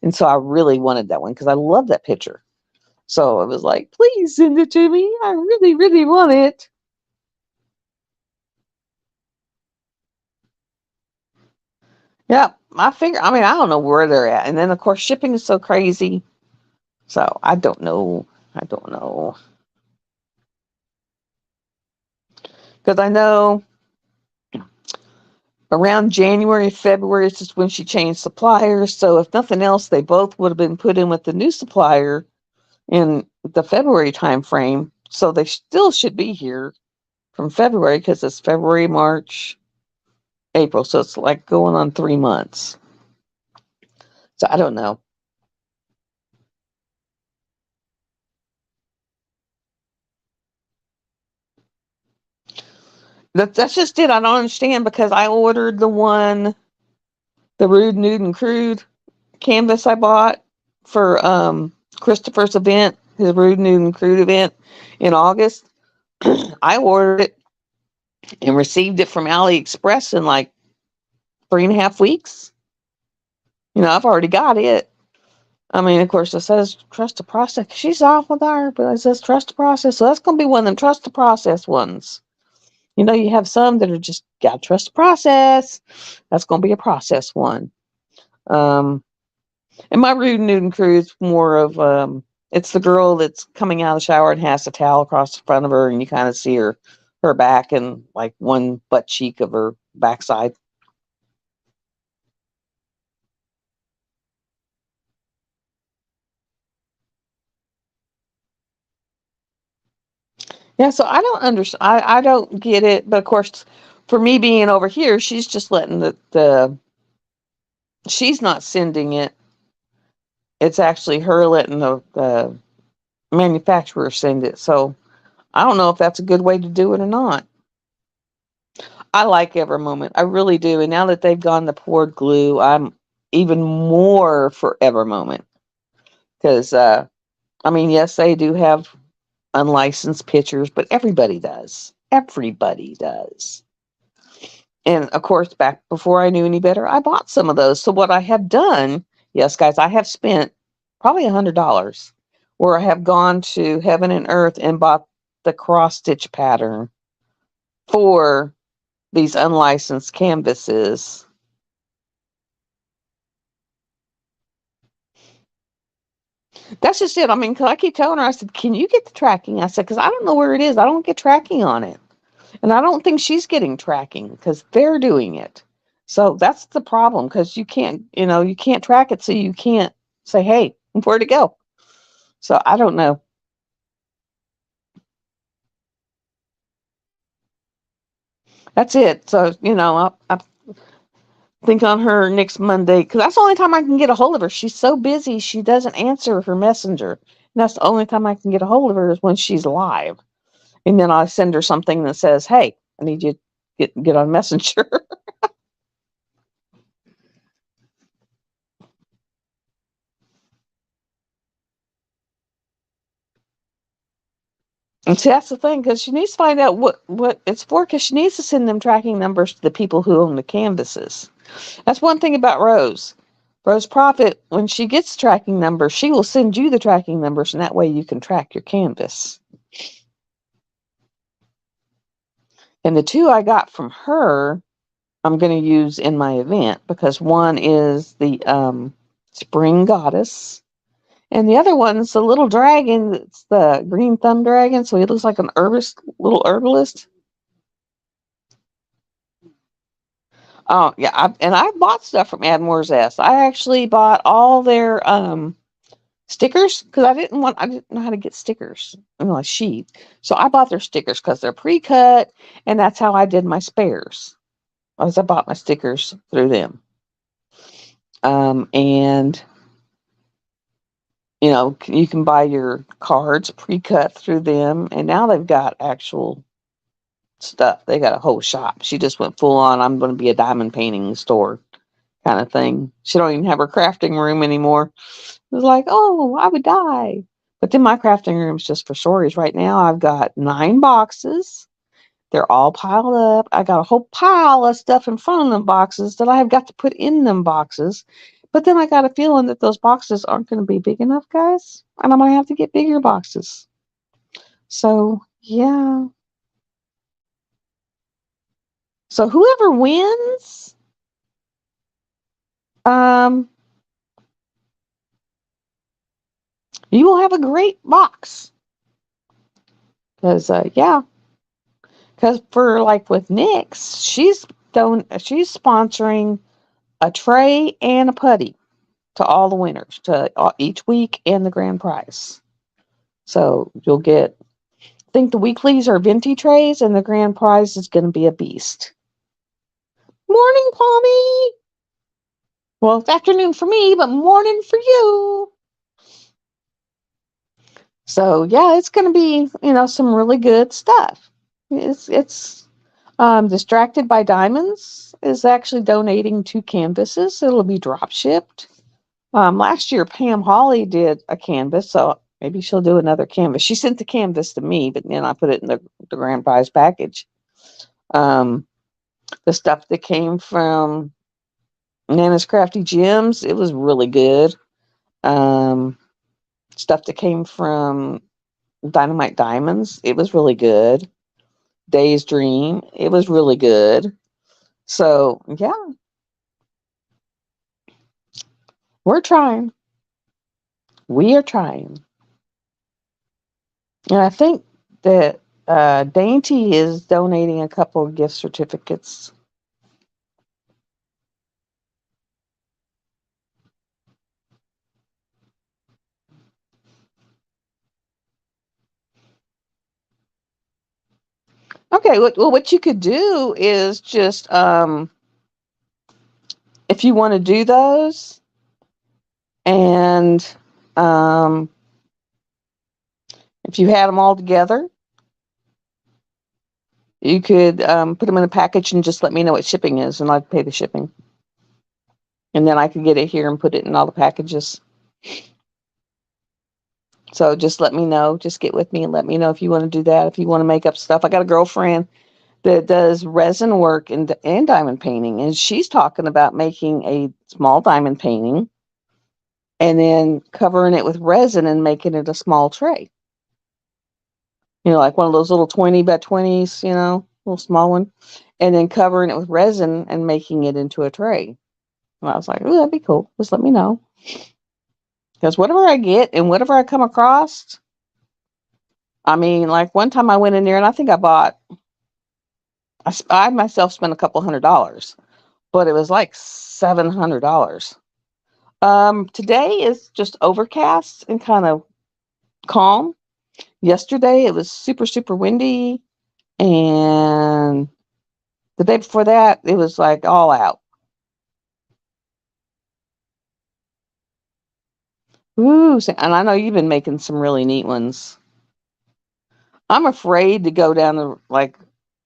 And so I really wanted that one because I love that picture. So I was like, please send it to me. I really, really want it. Yeah, I don't know where they're at. And then, of course, shipping is so crazy. So I don't know. I don't know. Because I know around January, February is just when she changed suppliers. So if nothing else, they both would have been put in with the new supplier in the February time frame. So they still should be here from February because it's February, March, April. So it's like going on 3 months. So I don't know. That's just it. I don't understand because I ordered the Rude, Nude, and Crude canvas I bought for Christopher's event, his Rude, Nude, and Crude event in August. I ordered it and received it from AliExpress in like 3.5 weeks. I've already got it. I mean, of course, it says trust the process. She's awful there, but it says trust the process. So that's going to be one of them trust the process ones. You have some that are just got to trust the process. That's going to be a process one. Um, and my Rude, Nude, and Crude is more of it's the girl that's coming out of the shower and has the towel across the front of her, and you kind of see her back and like one butt cheek of her backside. Yeah, so I don't understand. I don't get it. But of course, for me being over here, she's just letting the she's not sending it. It's actually her letting the manufacturer send it. So I don't know if that's a good way to do it or not. I like Ever Moment. I really do. And now that they've gone the poured glue, I'm even more for Ever Moment. Because, I mean, yes, they do have unlicensed pitchers, but everybody does. Everybody does. And of course, back before I knew any better, I bought some of those. So what I have done, yes, guys, I have spent probably $100 where I have gone to Heaven and Earth and bought the cross stitch pattern for these unlicensed canvases. That's just it. I mean, 'cause I keep telling her, I said, "Can you get the tracking?" I said, "Because I don't know where it is. I don't get tracking on it." And I don't think she's getting tracking because they're doing it. So that's the problem because you can't track it. So you can't say, hey, where'd it go? So I don't know. That's it. So, I think on her next Monday because that's the only time I can get a hold of her. She's so busy, she doesn't answer her messenger. And that's the only time I can get a hold of her is when she's live. And then I send her something that says, hey, I need you to get on Messenger. And see, that's the thing, because she needs to find out what it's for, because she needs to send them tracking numbers to the people who own the canvases. That's one thing about Rose. Rose Profit, when she gets tracking numbers, she will send you the tracking numbers, and that way you can track your canvas. And the two I got from her, I'm going to use in my event, because one is the Spring Goddess, and the other one's the little dragon. It's the green thumb dragon, so he looks like an little herbalist. Oh yeah, I bought stuff from Admore's S. I actually bought all their stickers because I didn't know how to get stickers, like sheet. So I bought their stickers because they're pre-cut, and that's how I did my spares. Was I bought my stickers through them, and you can buy your cards pre-cut through them, and now they've got actual stuff. They got a whole shop. She just went full on. I'm going to be a diamond painting store kind of thing. She don't even have her crafting room anymore. It was like, oh, I would die. But then my crafting room's just for stories. Right now, I've got 9 boxes. They're all piled up. I got a whole pile of stuff in front of them boxes that I have got to put in them boxes. But then I got a feeling that those boxes aren't going to be big enough, guys. And I'm going to have to get bigger boxes. So, yeah. So whoever wins, um, you will have a great box. Because, yeah. Because for like with Nyx, she's sponsoring a tray and a putty to all the winners to each week and the grand prize. So you'll get, I think the weeklies are venti trays, and the grand prize is going to be a beast. Morning, Palmy. Well, it's afternoon for me, but morning for you. So yeah, it's going to be some really good stuff. It's Distracted by Diamonds is actually donating 2 canvases. It'll be drop shipped. Last year, Pam Holly did a canvas, so maybe she'll do another canvas. She sent the canvas to me, but then I put it in the grand prize package. Um, the stuff that came from Nana's Crafty Gems, it was really good. Um, Stuff that came from Dynamite Diamonds, it was really good. Day's Dream, it was really good. So yeah, we're trying. We are trying. And I think that Dainty is donating a couple of gift certificates. Okay, well, what you could do is just, if you want to do those, and um, if you had them all together, you could put them in a package and just let me know what shipping is, and I'd pay the shipping. And then I could get it here and put it in all the packages. So just let me know. Just get with me and let me know if you want to do that. If you want to make up stuff, I got a girlfriend that does resin work and diamond painting, and she's talking about making a small diamond painting and then covering it with resin and making it a small tray. Like one of those little 20 by 20s, little small one, and then covering it with resin and making it into a tray. And I was like, oh, that'd be cool. Just let me know. Because whatever I get and whatever I come across, I mean, like one time I went in there and I think I myself spent a couple $100, but it was like $700. Today is just overcast and kind of calm. Yesterday it was super, super windy. And the day before that, it was like all out. Ooh, and I know you've been making some really neat ones. I'm afraid to go down like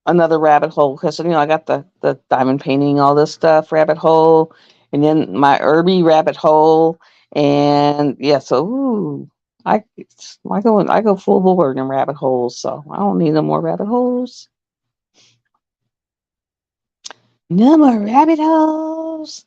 another rabbit hole because I got the diamond painting, all this stuff, rabbit hole, and then my herby rabbit hole, and yeah. So I go full board in rabbit holes, so I don't need no more rabbit holes. No more rabbit holes.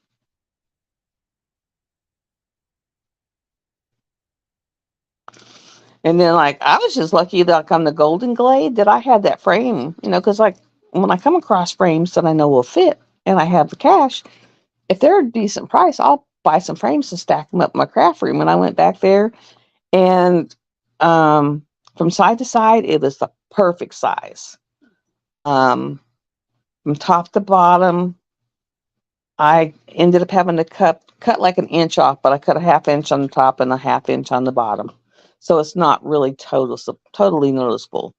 And then, like, I was just lucky that, like, on the Golden Glade that I had that frame, because, like, when I come across frames that I know will fit and I have the cash, if they're a decent price, I'll buy some frames to stack them up in my craft room. And I went back there and from side to side, it was the perfect size. From top to bottom, I ended up having to cut like an inch off, but I cut a half inch on the top and a half inch on the bottom. So it's not really totally noticeable.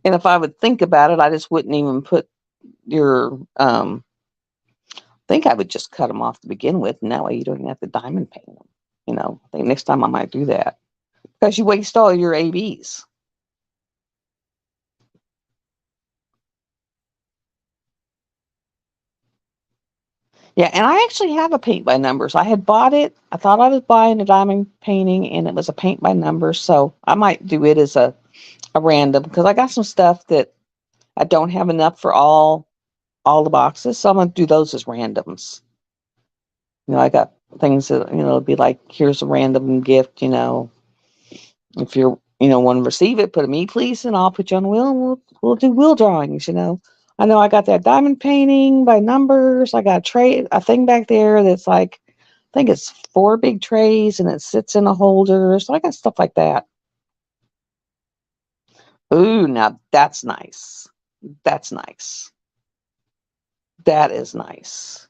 And if I would think about it, I just wouldn't even put your, I think I would just cut them off to begin with. And that way you don't even have to diamond paint them. I think next time I might do that because you waste all your ABs. Yeah, and I actually have a paint by numbers. I had bought it. I thought I was buying a diamond painting, and it was a paint by numbers. So I might do it as a random because I got some stuff that I don't have enough for all the boxes. So I'm gonna do those as randoms. I got things that it'll be like, here's a random gift. If you're want to receive it, put a me please, and I'll put you on the wheel, and we'll do wheel drawings. I know I got that diamond painting by numbers. I got a thing back there that's like, I think it's 4 big trays and it sits in a holder. So I got stuff like that. Ooh, now that's nice. That's nice. That is nice.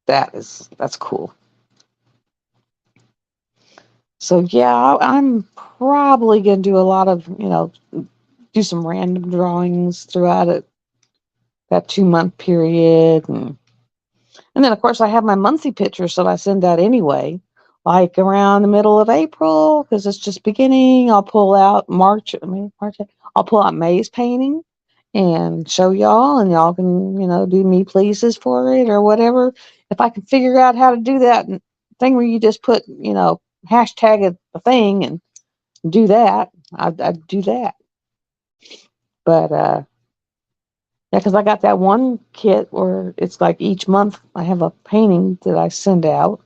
That's cool. So yeah, I'm probably gonna do a lot of, do some random drawings throughout that 2-month period, and then of course I have my monthly pictures that I send out anyway, like around the middle of April because it's just beginning. I'll pull out March. I'll pull out May's painting and show y'all, and y'all can do me pleases for it or whatever. If I can figure out how to do that thing where you just put hashtag a thing and do that, I'd do that. But yeah, because I got that one kit where it's like each month I have a painting that I send out.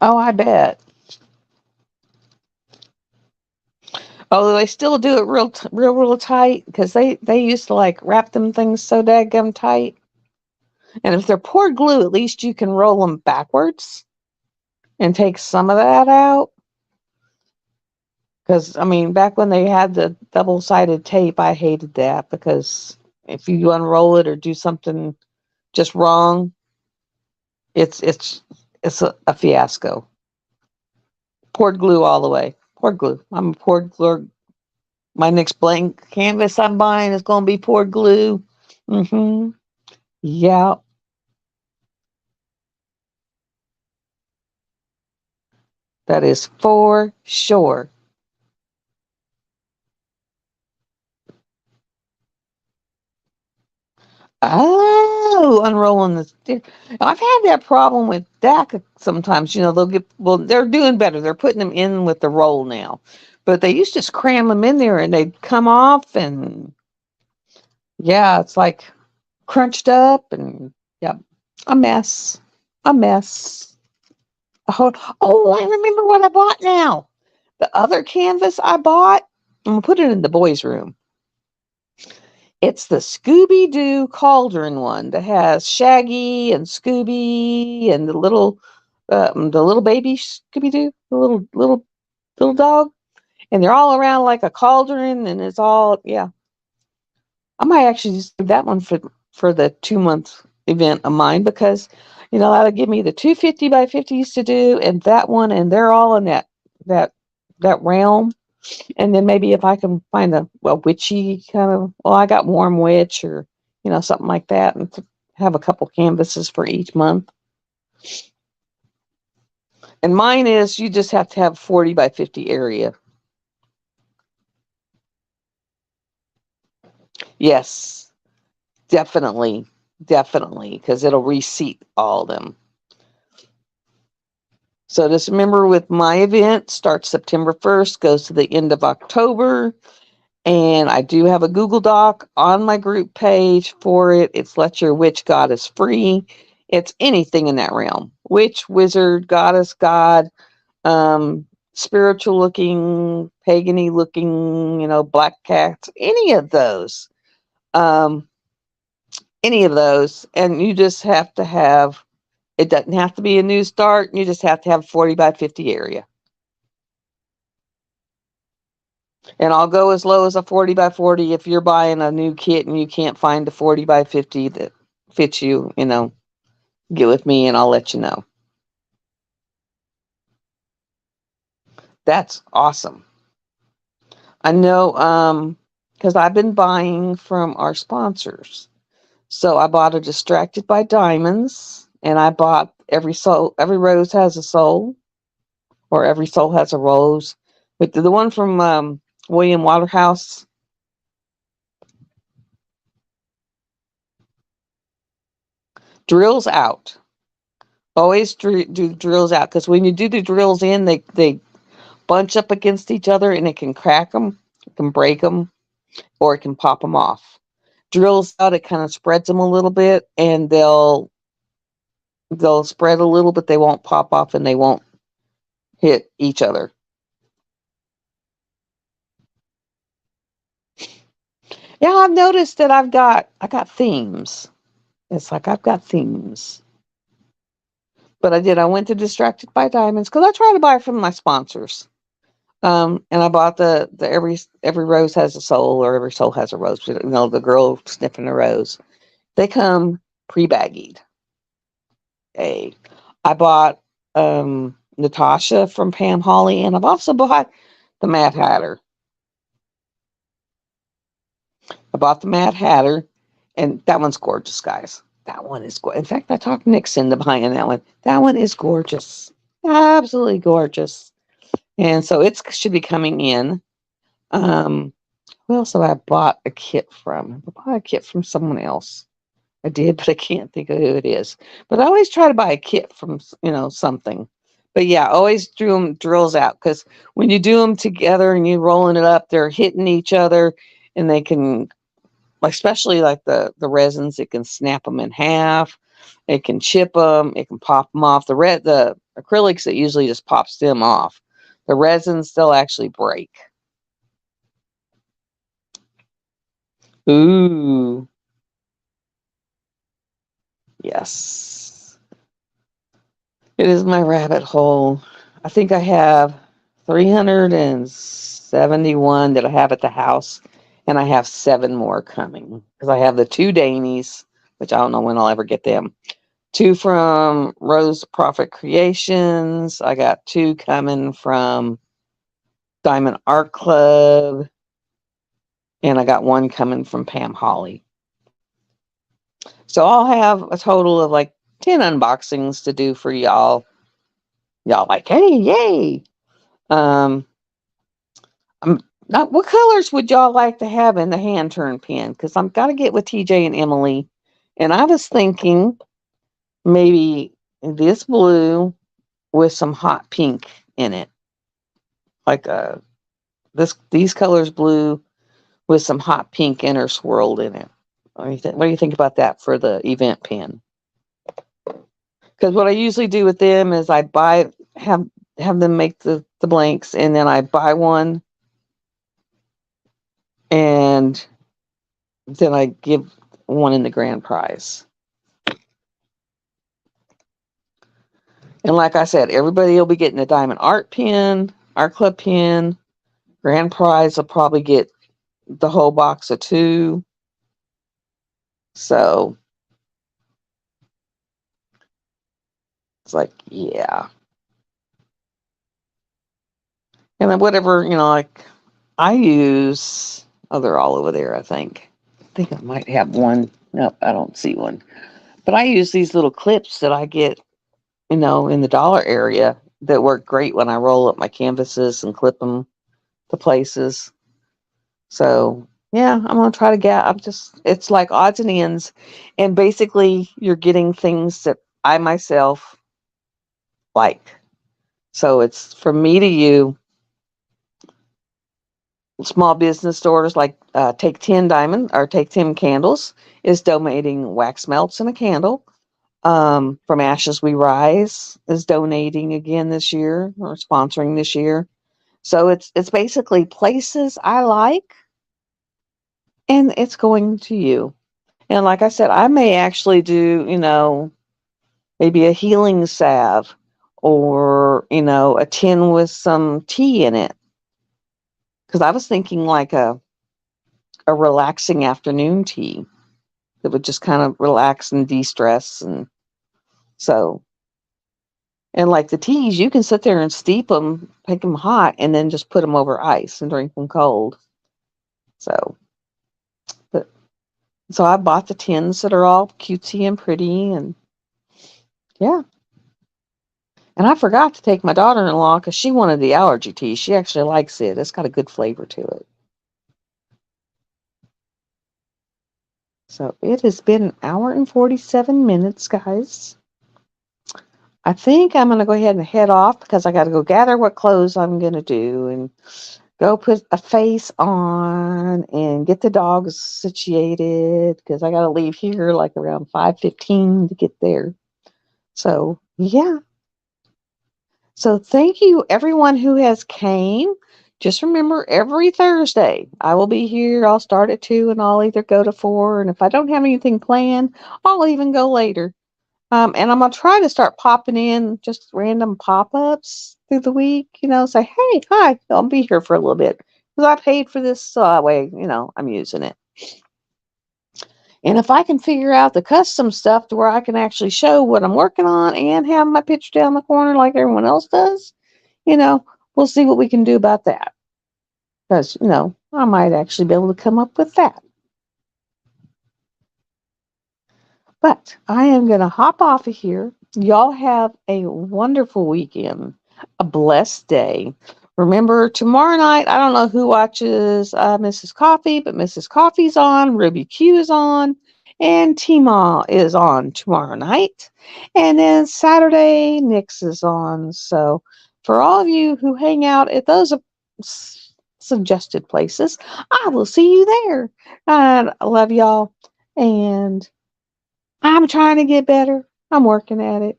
Oh, I bet. Oh, they still do it real tight because they used to like wrap them things so dadgum tight. And if they're poured glue, at least you can roll them backwards and take some of that out. Because I mean, back when they had the double-sided tape, I hated that because if you unroll it or do something just wrong, it's a fiasco. Poured glue all the way. Poured glue. I'm a poured glue. My next blank canvas I'm buying is going to be poured glue. Mm-hmm. Yeah. That is for sure. Oh, unrolling the. I've had that problem with DACA sometimes. They'll get. Well, they're doing better. They're putting them in with the roll now, but they used to just cram them in there and they'd come off, and yeah, it's like crunched up and yeah, a mess. A mess. Oh, I remember what I bought now. The other canvas I bought, I'm gonna put it in the boys' room. It's the Scooby Doo cauldron one that has Shaggy and Scooby and the little baby Scooby Doo, the little dog, and they're all around like a cauldron, and it's all yeah. I might actually just do that one for the 2 month event of mine because that'll give me the 250 by 50s to do and that one, and they're all in that that realm. And then maybe if I can find a witchy kind of, well, I got warm witch or something like that, and to have a couple canvases for each month. And mine is you just have to have 40 by 50 area. Yes, definitely, definitely, because it'll reseat all of them. So just remember with my event, starts September 1st, goes to the end of October. And I do have a Google Doc on my group page for it. It's Let Your Witch Goddess Free. It's anything in that realm. Witch, wizard, goddess, god, spiritual looking, pagany looking, black cats, any of those. Um, any of those. And you just have to have, it doesn't have to be a new start. You just have to have 40 by 50 area. And I'll go as low as a 40 by 40 if you're buying a new kit and you can't find a 40 by 50 that fits you, get with me and I'll let you know. That's awesome. I know because I've been buying from our sponsors. So I bought a Distracted by Diamonds, and I bought Every Rose Has a Soul, or Every Soul Has a Rose. But the one from William Waterhouse. Drills out. Always do drills out, because when you do the drills in, they bunch up against each other and it can crack them, it can break them, or it can pop them off. Drills out, it kind of spreads them a little bit, and they'll spread a little, but they won't pop off and they won't hit each other. Yeah, I've noticed that I got themes. It's like I've got themes. But I went to Distracted by Diamonds because I try to buy from my sponsors. And I bought the every rose has a soul, or every soul has a rose. The girl sniffing a rose. They come pre-baggied. I bought Natasha from Pam Holly, and I've also bought the Mad Hatter. I bought the Mad Hatter, and that one's gorgeous, guys. That one is gorgeous. In fact, I talked Nick's into buying that one. That one is gorgeous. Absolutely gorgeous. And so it should be coming in. Who else have I bought a kit from? I bought a kit from someone else. I did, but I can't think of who it is. But I always try to buy a kit from, something. But yeah, always drills out, because when you do them together and you're rolling it up, they're hitting each other, and they can, especially like the resins, it can snap them in half. It can chip them. It can pop them off. The acrylics, it usually just pops them off. The resins, they'll actually break. Ooh. Yes. It is my rabbit hole. I think I have 371 that I have at the house, and I have 7 more coming because I have the 2 Dainies, which I don't know when I'll ever get them. 2 from Rose Prophet Creations. I got 2 coming from Diamond Art Club, and I got 1 coming from Pam Holly. So I'll have a total of like 10 unboxings to do for y'all. Y'all like, hey, yay! Um, what colors would y'all like to have in the hand turn pen? Because I'm got to get with TJ and Emily, and I was thinking maybe this blue with some hot pink in it, like these colors blue with some hot pink inner swirled in it. What do you think about that for the event pen? Because what I usually do with them is I have them make the blanks, and then I buy one, and then I give one in the grand prize. And like I said, everybody will be getting a Diamond Art pen, Art Club pen. Grand prize will probably get the whole box of 2. So it's like, yeah. And then whatever, like I use, oh, they're all over there, I think. I think I might have one. Nope, I don't see one. But I use these little clips that I get, in the dollar area that work great when I roll up my canvases and clip them to places. So, yeah, I'm going to try to it's like odds and ends. And basically, you're getting things that I myself like. So it's from me to you. Small business stores like Take 10 Diamond or Take 10 Candles is donating wax melts and a candle. From Ashes We Rise is donating again this year, or sponsoring this year. So it's basically places I like, and it's going to you. And like I said, I may actually do, maybe a healing salve, or, a tin with some tea in it. Because I was thinking like a relaxing afternoon tea that would just kind of relax and de-stress. And so, and like the teas, you can sit there and steep them, make them hot, and then just put them over ice and drink them cold. So, so I bought the tins that are all cutesy and pretty, and yeah. And I forgot to take my daughter-in-law because she wanted the allergy tea. She actually likes it. It's got a good flavor to it. So it has been an hour and 47 minutes, guys. I think I'm going to go ahead and head off because I got to go gather what clothes I'm going to do and go put a face on and get the dogs situated because I got to leave here like around 5:15 to get there. So, yeah. So thank you everyone who has came. Just remember every Thursday I will be here. I'll start at 2 and I'll either go to 4. And if I don't have anything planned, I'll even go later. And I'm going to try to start popping in just random pop-ups through the week, say, hey, hi, I'll be here for a little bit because I paid for this. So that way, I'm using it. And if I can figure out the custom stuff to where I can actually show what I'm working on and have my picture down the corner like everyone else does, we'll see what we can do about that. Because, I might actually be able to come up with that. But I am going to hop off of here. Y'all have a wonderful weekend, a blessed day. Remember, tomorrow night, I don't know who watches Mrs. Coffee, but Mrs. Coffee's on, Ruby Q is on, and Tima is on tomorrow night. And then Saturday, Nyx is on. So for all of you who hang out at those suggested places, I will see you there. And I love y'all. And I'm trying to get better. I'm working at it.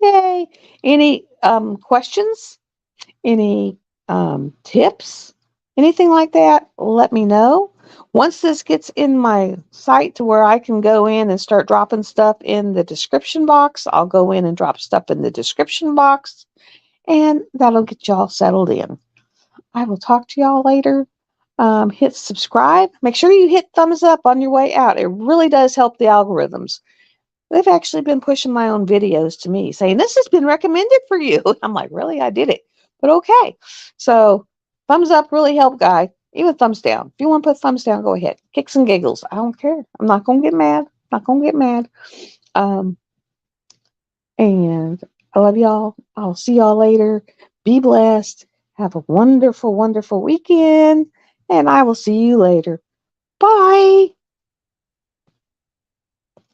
Yay. Any questions? Any tips? Anything like that? Let me know. Once this gets in my site to where I can go in and start dropping stuff in the description box, I'll go in and drop stuff in the description box, and that'll get y'all settled in. I will talk to y'all later. Hit subscribe. Make sure you hit thumbs up on your way out. It really does help the algorithms. They've actually been pushing my own videos to me, saying, this has been recommended for you. I'm like, really? I did it. But okay. So thumbs up really help, guy. Even thumbs down. If you want to put thumbs down, go ahead. Kicks and giggles. I don't care. I'm not going to get mad. Not going to get mad. And I love y'all. I'll see y'all later. Be blessed. Have a wonderful, wonderful weekend. And I will see you later. Bye.